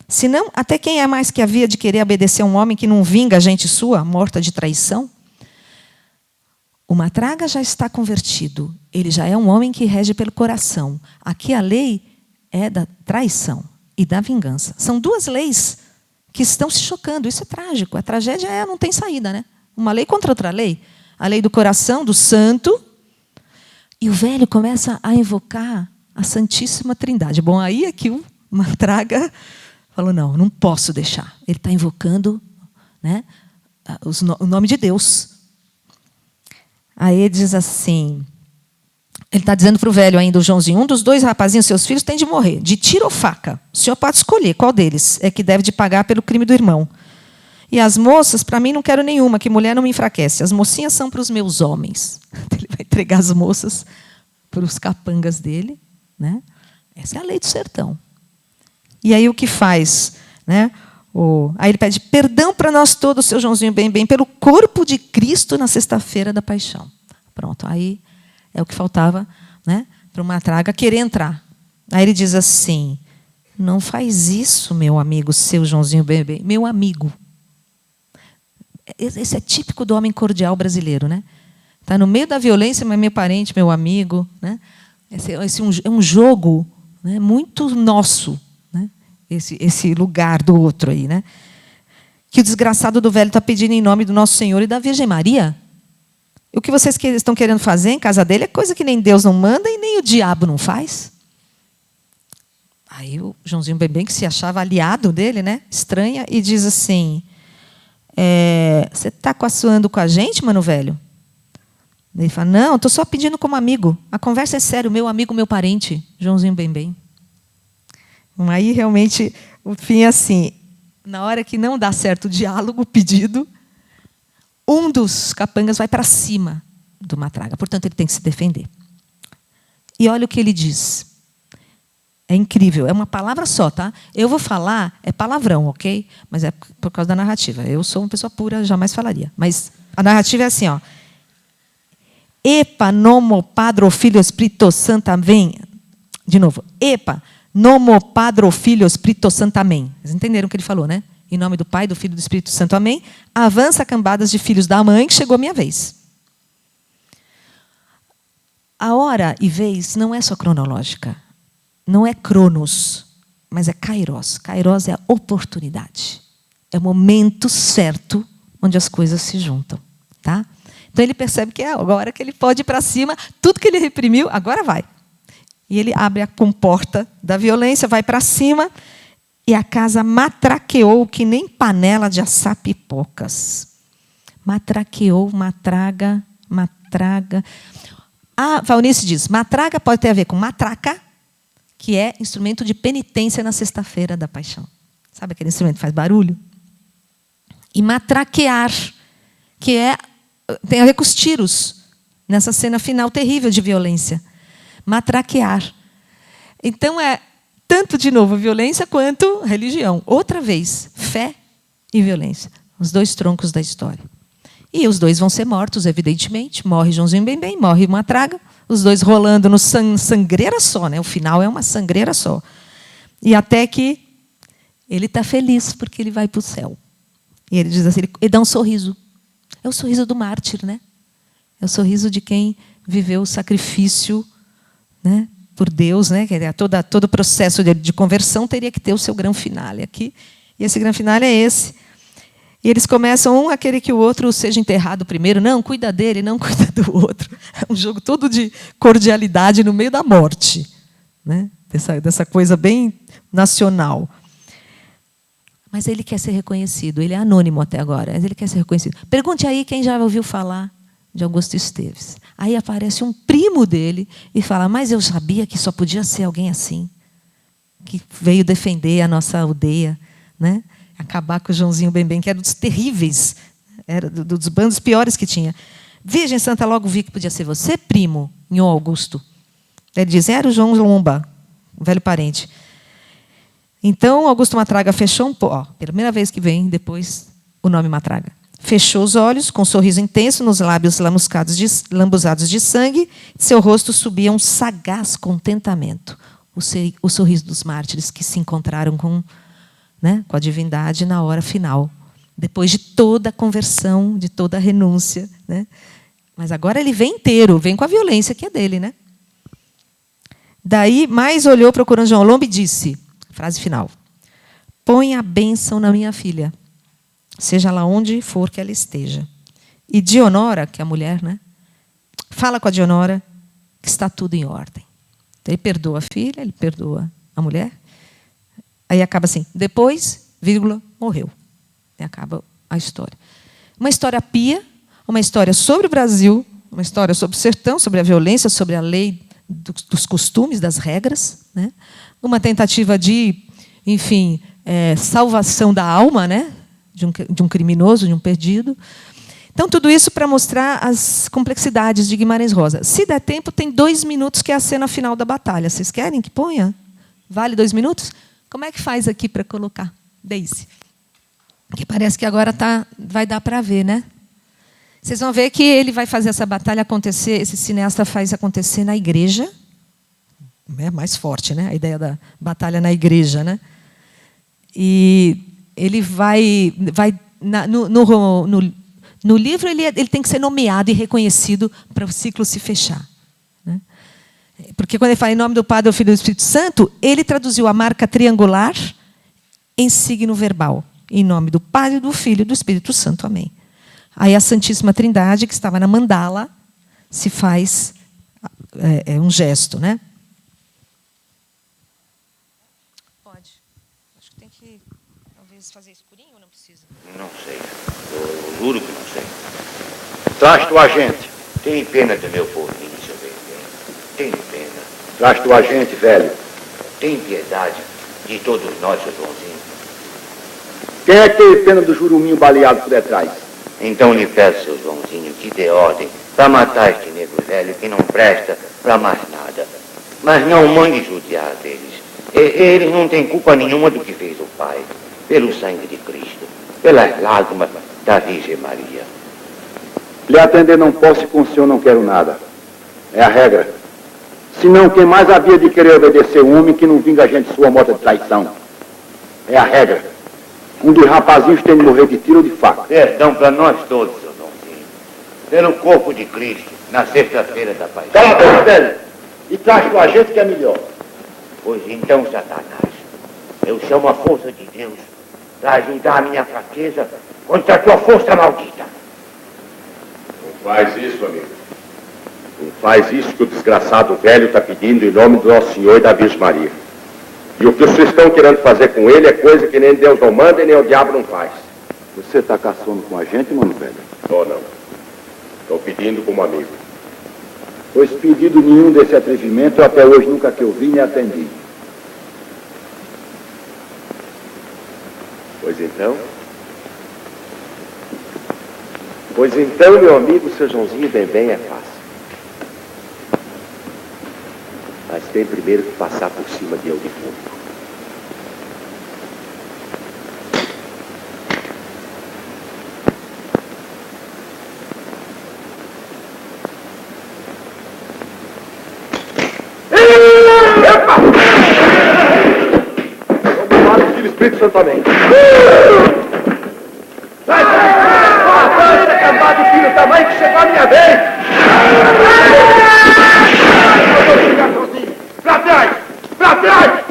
Senão, até quem é mais que havia de querer obedecer a um homem que não vinga a gente sua, morta de traição? O Matraga já está convertido, ele já é um homem que rege pelo coração. Aqui a lei é da traição e da vingança. São duas leis que estão se chocando, isso é trágico. A tragédia não tem saída, né? Uma lei contra outra lei. A lei do coração, do santo, e o velho começa a invocar a Santíssima Trindade. Bom, aí é que o Matraga falou: não posso deixar. Ele está invocando, né, o nome de Deus. Aí ele diz assim, ele está dizendo para o velho ainda, o Joãozinho: um dos dois rapazinhos, seus filhos, tem de morrer, de tiro ou faca. O senhor pode escolher qual deles é que deve de pagar pelo crime do irmão. E as moças, para mim, não quero nenhuma, que mulher não me enfraquece. As mocinhas são para os meus homens. Ele vai entregar as moças para os capangas dele, né? Essa é a lei do sertão. E aí o que faz? Né? Aí ele pede perdão para nós todos, seu Joãozinho Bem, pelo corpo de Cristo na sexta-feira da paixão. Pronto, aí é o que faltava, né, para o Matraga querer entrar. Aí ele diz assim: não faz isso, meu amigo, seu Joãozinho Bem, meu amigo. Esse é típico do homem cordial brasileiro, né? Está no meio da violência, mas meu parente, meu amigo, né? Esse é um jogo, né, muito nosso, né? Esse lugar do outro aí, né? Que o desgraçado do velho está pedindo em nome do Nosso Senhor e da Virgem Maria. E o que vocês estão querendo fazer em casa dele é coisa que nem Deus não manda e nem o diabo não faz. Aí o Joãozinho Bem, que se achava aliado dele, né, estranha, e diz assim: você está coaçoando com a gente, mano velho? Ele fala: não, estou só pedindo como amigo. A conversa é séria, meu amigo, meu parente, Joãozinho Bem. Aí realmente o fim é assim: na hora que não dá certo o diálogo, o pedido, um dos capangas vai para cima do Matraga. Portanto, ele tem que se defender. E olha o que ele diz. É incrível, é uma palavra só, tá? Eu vou falar, é palavrão, ok? Mas é por causa da narrativa. Eu sou uma pessoa pura, jamais falaria. Mas a narrativa é assim, ó. Epa, nomo, Padre, Filho, Espírito Santo, amém. De novo. Epa, nomo, Padre, Filho, Espírito Santo, amém. Vocês entenderam o que ele falou, né? Em nome do Pai, do Filho e do Espírito Santo, amém. Avança cambadas de filhos da mãe, que chegou a minha vez. A hora e vez não é só cronológica. Não é cronos, mas é kairos. Kairos é a oportunidade. É o momento certo onde as coisas se juntam. Tá? Então ele percebe que é agora que ele pode ir para cima, tudo que ele reprimiu, agora vai. E ele abre a comporta da violência, vai para cima, e a casa matraqueou que nem panela de assar pipocas. Matraqueou, matraga. A Valnice diz: matraga pode ter a ver com matraca, que é instrumento de penitência na sexta-feira da paixão. Sabe aquele instrumento que faz barulho? E matraquear, que tem a ver com os tiros, nessa cena final terrível de violência. Matraquear. Então é tanto, de novo, violência quanto religião. Outra vez, fé e violência. Os dois troncos da história. E os dois vão ser mortos, evidentemente. Morre Joãozinho Bem, morre Matraga. Os dois rolando no sangreira só, né? O final é uma sangreira só. E até que ele está feliz porque ele vai para o céu. E ele diz assim, ele dá um sorriso. É o sorriso do mártir, né? É o sorriso de quem viveu o sacrifício, né, por Deus, né? Todo o processo de conversão teria que ter o seu grande finale aqui. E esse grande finale é esse. E eles começam a querer que o outro seja enterrado primeiro. Não, cuida dele, não cuida do outro. É um jogo todo de cordialidade no meio da morte, né? Dessa coisa bem nacional. Mas ele quer ser reconhecido. Ele é anônimo até agora, mas ele quer ser reconhecido. Pergunte aí quem já ouviu falar de Augusto Esteves. Aí aparece um primo dele e fala: mas eu sabia que só podia ser alguém assim, que veio defender a nossa aldeia, né? Acabar com o Joãozinho Bem, que era dos terríveis, era dos bandos piores que tinha. Virgem Santa, logo vi que podia ser você, primo, Nhô Augusto. Ele diz: era o João Lomba, um velho parente. Então, Augusto Matraga fechou primeira vez que vem, depois o nome Matraga. Fechou os olhos, com um sorriso intenso nos lábios lambuzados de sangue, de seu rosto subia um sagaz contentamento, o sorriso dos mártires que se encontraram com a divindade na hora final, depois de toda a conversão, de toda a renúncia. Mas agora ele vem inteiro, vem com a violência que é dele. Daí, mais olhou procurando João Lombo e disse, frase final, põe a bênção na minha filha, seja lá onde for que ela esteja. E Dionora, que é a mulher, fala com a Dionora que está tudo em ordem. Então, ele perdoa a filha, ele perdoa a mulher. Aí acaba assim, depois, vírgula, morreu. E acaba a história. Uma história pia, uma história sobre o Brasil, uma história sobre o sertão, sobre a violência, sobre a lei dos costumes, das regras. Uma tentativa de, enfim, salvação da alma, de um criminoso, de um perdido. Então, tudo isso para mostrar as complexidades de Guimarães Rosa. Se der tempo, tem 2 minutos, que é a cena final da batalha. Vocês querem que ponha? Vale 2 minutos? Como é que faz aqui para colocar? Daisy. Que parece que agora vai dar para ver, Vocês vão ver que ele vai fazer essa batalha acontecer, esse cineasta faz acontecer na igreja. É mais forte, a ideia da batalha na igreja. E ele no livro ele tem que ser nomeado e reconhecido para o ciclo se fechar. Porque quando ele fala em nome do Pai, do Filho e do Espírito Santo, ele traduziu a marca triangular em signo verbal. Em nome do Pai, do Filho e do Espírito Santo. Amém. Aí a Santíssima Trindade, que estava na mandala, se faz um gesto. Pode. Acho que tem que, talvez, fazer escurinho ou não precisa? Não sei. Eu juro que não sei. Traz tua gente. Tem pena do meu porquinho, seu bem. Tem pena. Traz tua gente, velho. Tem piedade de todos nós, seu Joãozinho. Quem é que teve pena do juruminho baleado por detrás? Então lhe peço, seu Joãozinho, que dê ordem para matar este negro velho que não presta para mais nada. Mas não mande judiar deles. Eles não têm culpa nenhuma do que fez o Pai. Pelo sangue de Cristo, pelas lágrimas da Virgem Maria. Lhe atender não posso e com o senhor não quero nada. É a regra. Senão, quem mais havia de querer obedecer um homem que não vinga a gente sua morte de traição? É a regra. Um dos rapazinhos tem de morrer de tiro ou de faca. Perdão para nós todos, seu Joãozinho. Pelo corpo de Cristo, na sexta-feira da Paixão. Cala a boca, velho. E traz tua gente que é melhor. Pois então, Satanás, eu chamo a força de Deus para ajudar a minha fraqueza contra a tua força maldita. Não faz isso, amigo. Não faz isso que o desgraçado velho está pedindo em nome do Nosso Senhor e da Virgem Maria. E o que vocês estão querendo fazer com ele é coisa que nem Deus não manda e nem o diabo não faz. Você está caçando com a gente, mano velho? Não. Estou pedindo como amigo. Pois pedido nenhum desse atrevimento eu até hoje nunca que eu vi nem atendi. Pois então, meu amigo, seu Joãozinho bem é fácil. Mas tem primeiro que passar por cima de eu de fogo. Epa! Vamos lá, Filho Espírito Santo, amém. Vai! Acabado o filho tamanho que chegou a minha vez! Pra trás! Pra trás!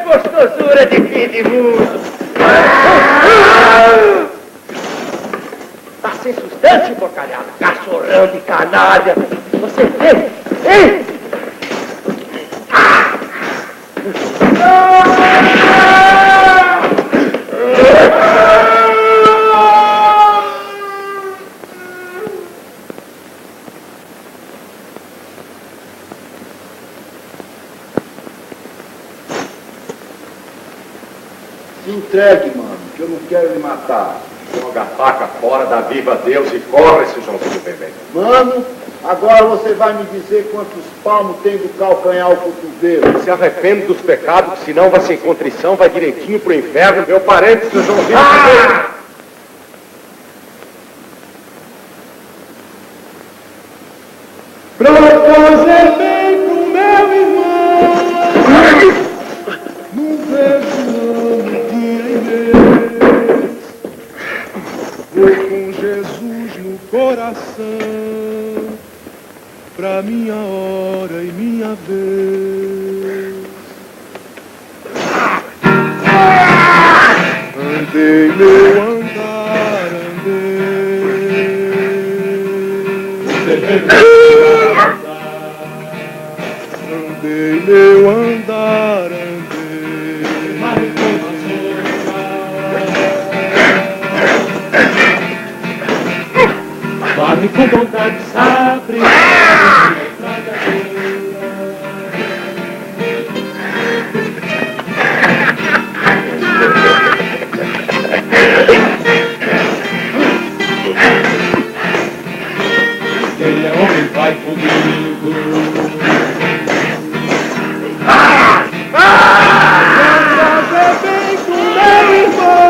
Gostosura de fim de mundo! Tá sem sustância, porcalhada? Cachorrão de canalha! Você tem? Hein? Se entregue, mano. Eu não quero lhe matar. Joga a faca fora, dá viva a Deus e corre, esse Joãozinho Bebê. Mano, agora você vai me dizer quantos palmos tem do calcanhar ao cotovelo. Se arrepende dos pecados, que senão vai sem contrição, vai direitinho pro inferno. Meu parente, seu Joãozinho Bebê. Pra fazer bem pro meu irmão, não vejo ano dia e mês. Vou com Jesus no coração, pra minha hora e minha vez. Andei meu andar, andei meu andar, andei. Fale com vontade, sabe? Ele é homem, vai comigo. Fazer bem pro meu irmão.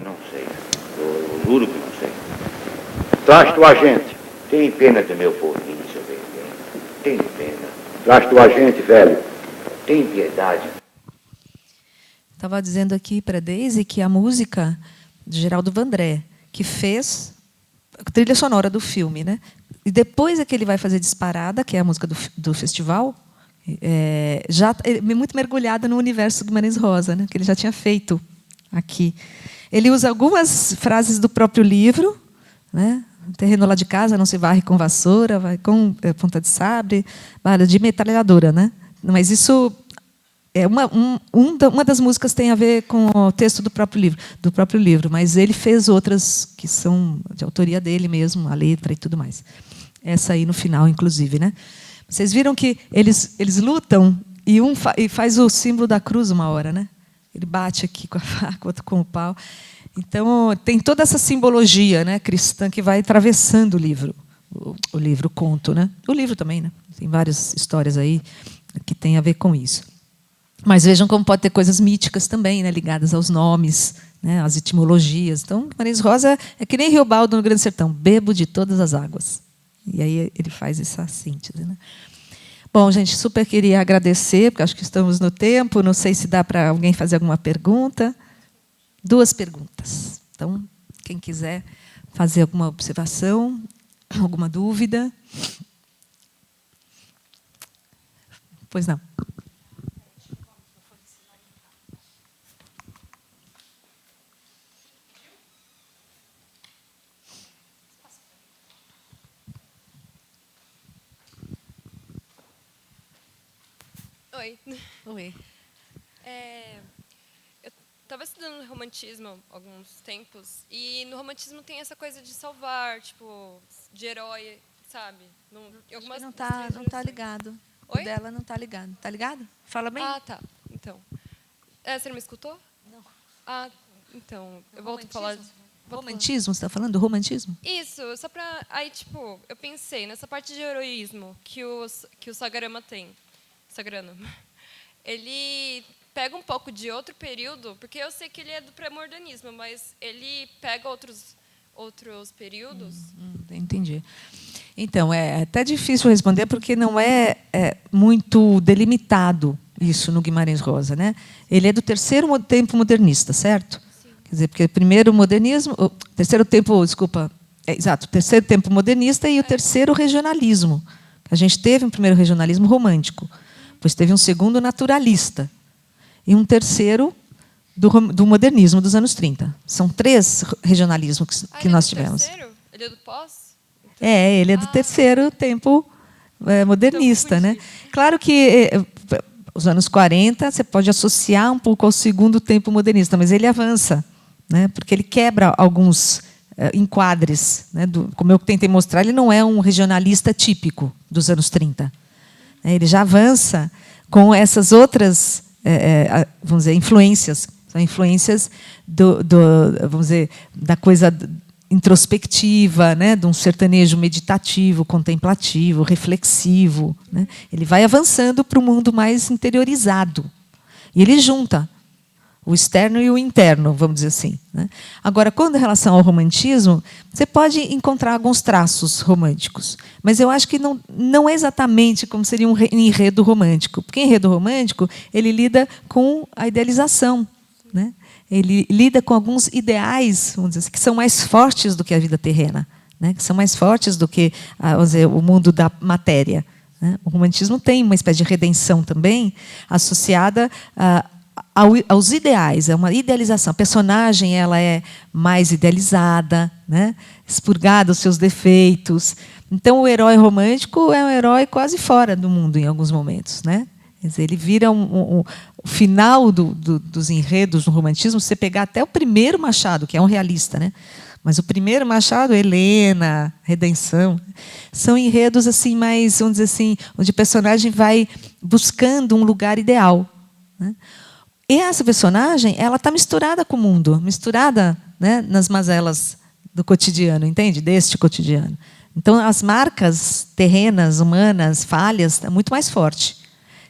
Não sei. Eu juro que não sei. Traz tua gente. Tem pena do meu porquinho, seu bem. Tem pena. Traz tua gente, velho. Tem piedade. Estava dizendo aqui para a Deise que a música de Geraldo Vandré, que fez a trilha sonora do filme, né? E depois é que ele vai fazer Disparada, que é a música do festival, já é muito mergulhada no universo Guimarães Rosa, né? Que ele já tinha feito aqui. Ele usa algumas frases do próprio livro, né? O terreno lá de casa não se varre com vassoura, vai com ponta de sabre, bala de metralhadora, né? Mas isso uma das músicas tem a ver com o texto do próprio livro, mas ele fez outras que são de autoria dele mesmo, a letra e tudo mais. Essa aí no final, inclusive, né? Vocês viram que eles lutam e e faz o símbolo da cruz uma hora, né? Ele bate aqui com a faca, outro com o pau. Então tem toda essa simbologia, né, cristã que vai atravessando o livro, o conto, né? O livro também, né? Tem várias histórias aí que tem a ver com isso. Mas vejam como pode ter coisas míticas também, né, ligadas aos nomes, né, às etimologias. Então, Guimarães Rosa é que nem Riobaldo no Grande Sertão, bebo de todas as águas. E aí ele faz essa síntese, né? Bom, gente, super queria agradecer, porque acho que estamos no tempo. Não sei se dá para alguém fazer alguma pergunta. 2 perguntas. Então, quem quiser fazer alguma observação, alguma dúvida. Pois não. Oi. Oi. Eu estava estudando romantismo há alguns tempos, e no romantismo tem essa coisa de salvar, tipo, de herói, sabe? Não tá ligado. Oi? O dela não tá ligado. Tá ligado? Fala bem. Ah, tá. Então. Você não me escutou? Não. Ah, então. Eu volto a falar. Romantismo? Você está falando do romantismo? Isso, só pra. Aí, tipo, eu pensei nessa parte de heroísmo que o Sagarama tem. Sagrano. Ele pega um pouco de outro período, porque eu sei que ele é do pré-modernismo, mas ele pega outros períodos. Entendi. Então, é até difícil responder, porque não é muito delimitado isso no Guimarães Rosa, né? Ele é do terceiro tempo modernista, certo? Sim. Quer dizer, porque primeiro modernismo, terceiro tempo modernista e o terceiro regionalismo. A gente teve um primeiro regionalismo romântico, depois teve um segundo naturalista e um terceiro do modernismo dos anos 30. São 3 regionalismos que nós tivemos. Terceiro? Ele é do pós? Ele é do terceiro tempo modernista, né? Claro que os anos 40 você pode associar um pouco ao segundo tempo modernista, mas ele avança, né? Porque ele quebra alguns enquadres, né? Como eu tentei mostrar, ele não é um regionalista típico dos anos 30. Ele já avança com essas outras, vamos dizer, influências. São influências vamos dizer, da coisa introspectiva, né, de um sertanejo meditativo, contemplativo, reflexivo, né? Ele vai avançando para o mundo mais interiorizado. E ele junta o externo e o interno, vamos dizer assim, né? Agora, quando em relação ao romantismo, você pode encontrar alguns traços românticos, mas eu acho que não é exatamente como seria um enredo romântico, porque enredo romântico ele lida com a idealização, né? Ele lida com alguns ideais, vamos dizer assim, que são mais fortes do que a vida terrena, né? Que são mais fortes do que vamos dizer, o mundo da matéria, né? O romantismo tem uma espécie de redenção também associada aos ideais, é uma idealização. A personagem ela é mais idealizada, né? Expurgada os seus defeitos. Então, o herói romântico é um herói quase fora do mundo em alguns momentos, né? Quer dizer, ele vira o final dos enredos no romantismo. Se você pegar até o primeiro Machado, que é um realista, né? Mas o primeiro Machado, Helena, Redenção, são enredos assim mais, vamos dizer assim, onde o personagem vai buscando um lugar ideal, né? E essa personagem, ela está misturada com o mundo, misturada, né, nas mazelas do cotidiano, entende? Deste cotidiano. Então, as marcas terrenas, humanas, falhas, está muito mais forte.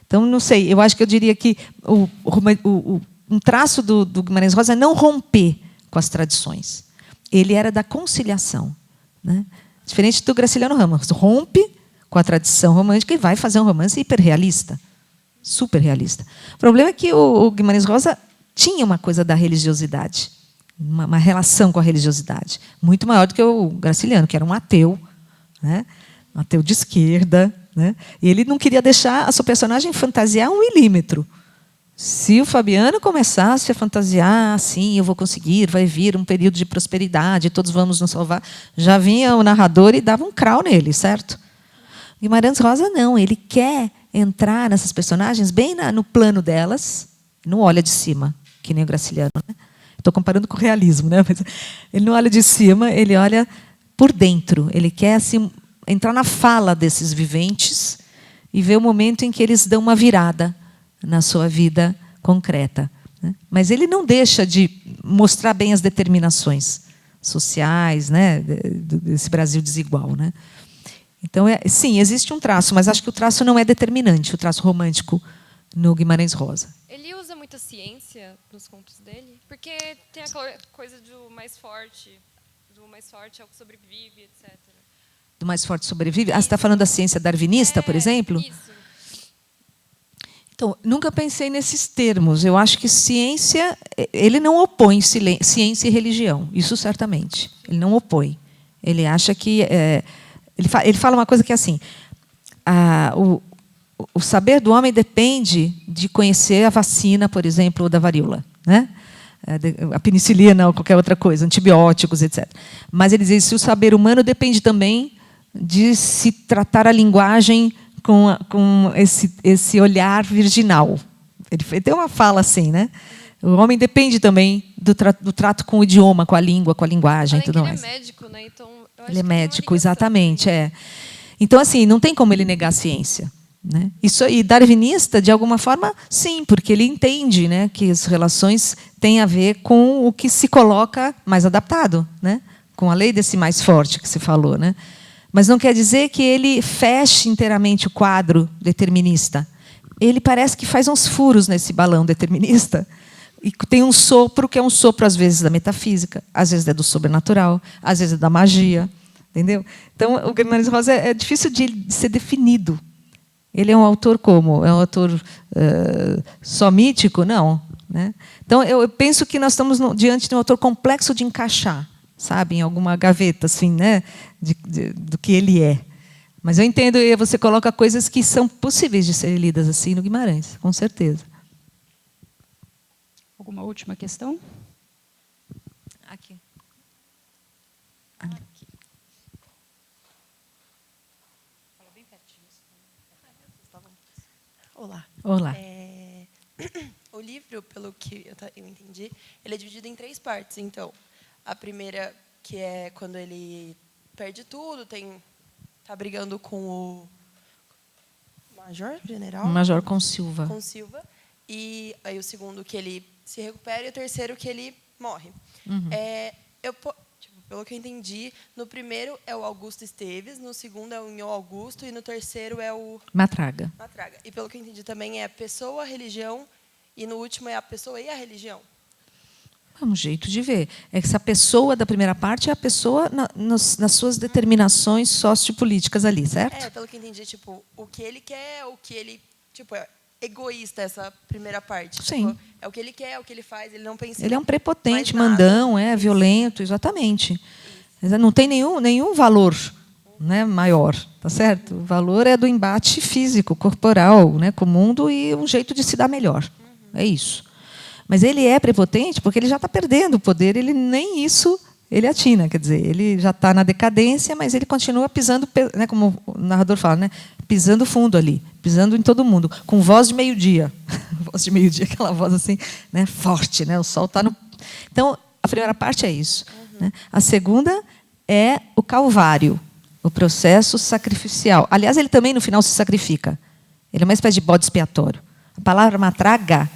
Então, não sei, eu acho que eu diria que um traço do Guimarães Rosa é não romper com as tradições. Ele era da conciliação, né? Diferente do Graciliano Ramos. Rompe com a tradição romântica e vai fazer um romance hiperrealista. Super realista. O problema é que o Guimarães Rosa tinha uma coisa da religiosidade, uma relação com a religiosidade, muito maior do que o Graciliano, que era um ateu, né? Um ateu de esquerda, né? E ele não queria deixar a sua personagem fantasiar 1 milímetro. Se o Fabiano começasse a fantasiar, assim, eu vou conseguir, vai vir um período de prosperidade, todos vamos nos salvar, já vinha o narrador e dava um crau nele, certo? Guimarães Rosa não, ele quer entrar nessas personagens bem no plano delas, não olha de cima, que nem o Graciliano, né? Estou comparando com o realismo, né? Mas ele não olha de cima, ele olha por dentro. Ele quer assim, entrar na fala desses viventes e ver o momento em que eles dão uma virada na sua vida concreta, né? Mas ele não deixa de mostrar bem as determinações sociais, né, desse Brasil desigual, né? Então, sim, existe um traço, mas acho que o traço não é determinante, o traço romântico no Guimarães Rosa. Ele usa muita ciência nos contos dele? Porque tem aquela coisa do mais forte é o que sobrevive, etc. Do mais forte sobrevive? Ah, você está falando da ciência darwinista, por exemplo? Isso. Então, nunca pensei nesses termos. Eu acho que ciência... Ele não opõe ciência e religião, isso certamente. Ele não opõe. Ele acha que... Ele fala uma coisa que é assim, o saber do homem depende de conhecer a vacina, por exemplo, da varíola, né? A penicilina ou qualquer outra coisa, antibióticos, etc. Mas ele diz que o saber humano depende também de se tratar a linguagem com esse olhar virginal. Ele tem uma fala assim, né? O homem depende também do trato com o idioma, com a língua, com a linguagem, tudo mais. Ele é médico, né? Então, eu acho ele é que médico, exatamente, é. Então, assim, não tem como ele negar a ciência, né? E darwinista, de alguma forma, sim, porque ele entende, né, que as relações têm a ver com o que se coloca mais adaptado, né? Com a lei desse mais forte que se falou, né? Mas não quer dizer que ele feche inteiramente o quadro determinista. Ele parece que faz uns furos nesse balão determinista e tem um sopro que é um sopro, às vezes, da metafísica, às vezes é do sobrenatural, às vezes é da magia. Entendeu? Então, o Guimarães Rosa é difícil de ser definido. Ele é um autor como? É um autor só mítico? Não, né? Então, eu penso que nós estamos diante de um autor complexo de encaixar, sabe, em alguma gaveta, assim, né, do que ele é. Mas eu entendo, e você coloca coisas que são possíveis de serem lidas assim no Guimarães, com certeza. Alguma última questão? Aqui. Olá. Olá. O livro, pelo que eu entendi, ele é dividido em 3 partes. Então, a primeira, que é quando ele perde tudo, tá brigando com o general? Major Consilva. Consilva. E aí o segundo, que ele se recupera, e o terceiro, que ele morre. Uhum. Pelo que eu entendi, no primeiro é o Augusto Esteves, no segundo é o Nhô Augusto e no terceiro é o Matraga. Matraga. E pelo que eu entendi também é a pessoa, a religião, e no último é a pessoa e a religião. É um jeito de ver. É que essa pessoa da primeira parte é a pessoa nas suas determinações sociopolíticas ali, certo? Pelo que eu entendi, tipo, o que ele quer, o que ele... Tipo, é egoísta essa primeira parte. Sim. Tipo, é o que ele quer, é o que ele faz, ele não pensa Ele é um prepotente, mais nada. mandão, violento, exatamente. Não tem nenhum valor, né, maior, tá certo? O valor é do embate físico, corporal, né, com o mundo e um jeito de se dar melhor. É isso. Mas ele é prepotente porque ele já está perdendo o poder, ele nem isso ele atina, quer dizer, ele já está na decadência, mas ele continua pisando, né, como o narrador fala, né, pisando fundo ali, pisando em todo mundo, com voz de meio-dia. Voz de meio-dia, aquela voz assim, né, forte, né, o sol está no... Então, a primeira parte é isso. Né? A segunda é o Calvário, o processo sacrificial. Aliás, ele também, no final, se sacrifica. Ele é uma espécie de bode expiatório. A palavra matraga,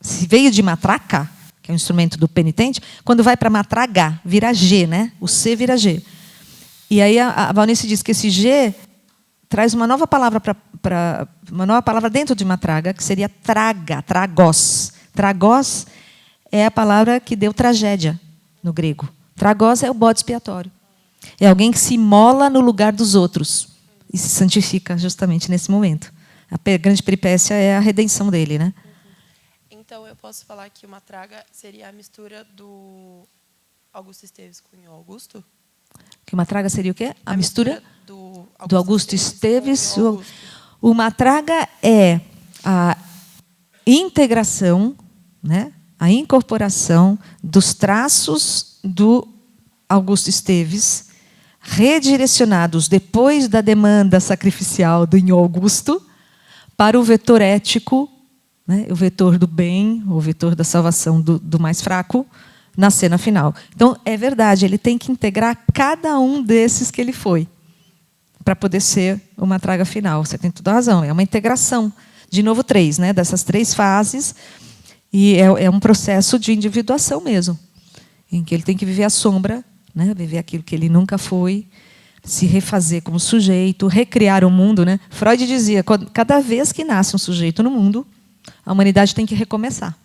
se veio de matraca, que é um instrumento do penitente, quando vai para matraga, vira G, né? O C vira G. E aí a Valnice diz que esse G traz uma nova palavra uma nova palavra dentro de matraga, que seria traga, tragos. Tragos é a palavra que deu tragédia no grego. Tragos é o bode expiatório. É alguém que se imola no lugar dos outros e se santifica justamente nesse momento. A grande peripécia é a redenção dele, né? Então, eu posso falar que o Matraga seria a mistura do Augusto Esteves com o Augusto? Que o Matraga seria o quê? A mistura do Augusto Esteves. com o Augusto. O Matraga é a integração, né? A incorporação dos traços do Augusto Esteves, redirecionados depois da demanda sacrificial do Nhô Augusto, para o vetor ético, né, o vetor do bem, o vetor da salvação do mais fraco, na cena final. Então, é verdade, ele tem que integrar cada um desses que ele foi, para poder ser o Matraga final. Você tem toda a razão, é uma integração. De novo, 3, né, dessas 3 fases, e é um processo de individuação mesmo, em que ele tem que viver a sombra, né, viver aquilo que ele nunca foi, se refazer como sujeito, recriar o mundo. Né? Freud dizia que cada vez que nasce um sujeito no mundo, a humanidade tem que recomeçar.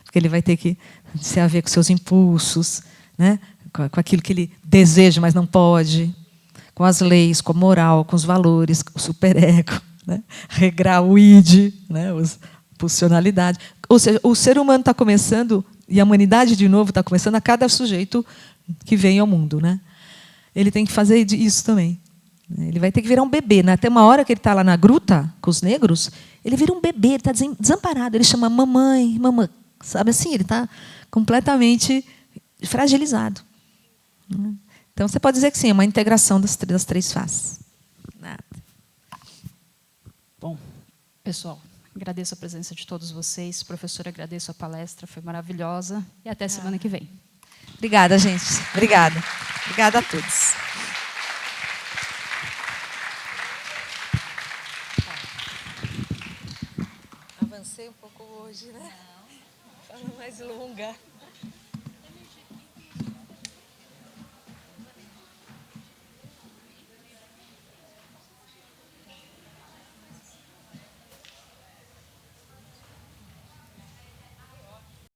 Porque ele vai ter que se haver com seus impulsos, né? Com aquilo que ele deseja, mas não pode, com as leis, com a moral, com os valores, com o superego, né? Regrar o id, né? A pulsionalidade. Ou seja, o ser humano está começando, e a humanidade, de novo, está começando a cada sujeito que vem ao mundo. Né? Ele tem que fazer isso também. Ele vai ter que virar um bebê. Né? Até uma hora que ele está lá na gruta com os negros, ele vira um bebê, ele está desamparado. Ele chama mamãe, mamãe. Sabe assim? Ele está completamente fragilizado. Então, você pode dizer que sim, é uma integração das 3 faces. Nada. Bom, pessoal, agradeço a presença de todos vocês. Professora, agradeço a palestra, foi maravilhosa. E até semana que vem. Obrigada, gente. Obrigada. Obrigada a todos. Avancei um pouco hoje, né? Fala mais longa.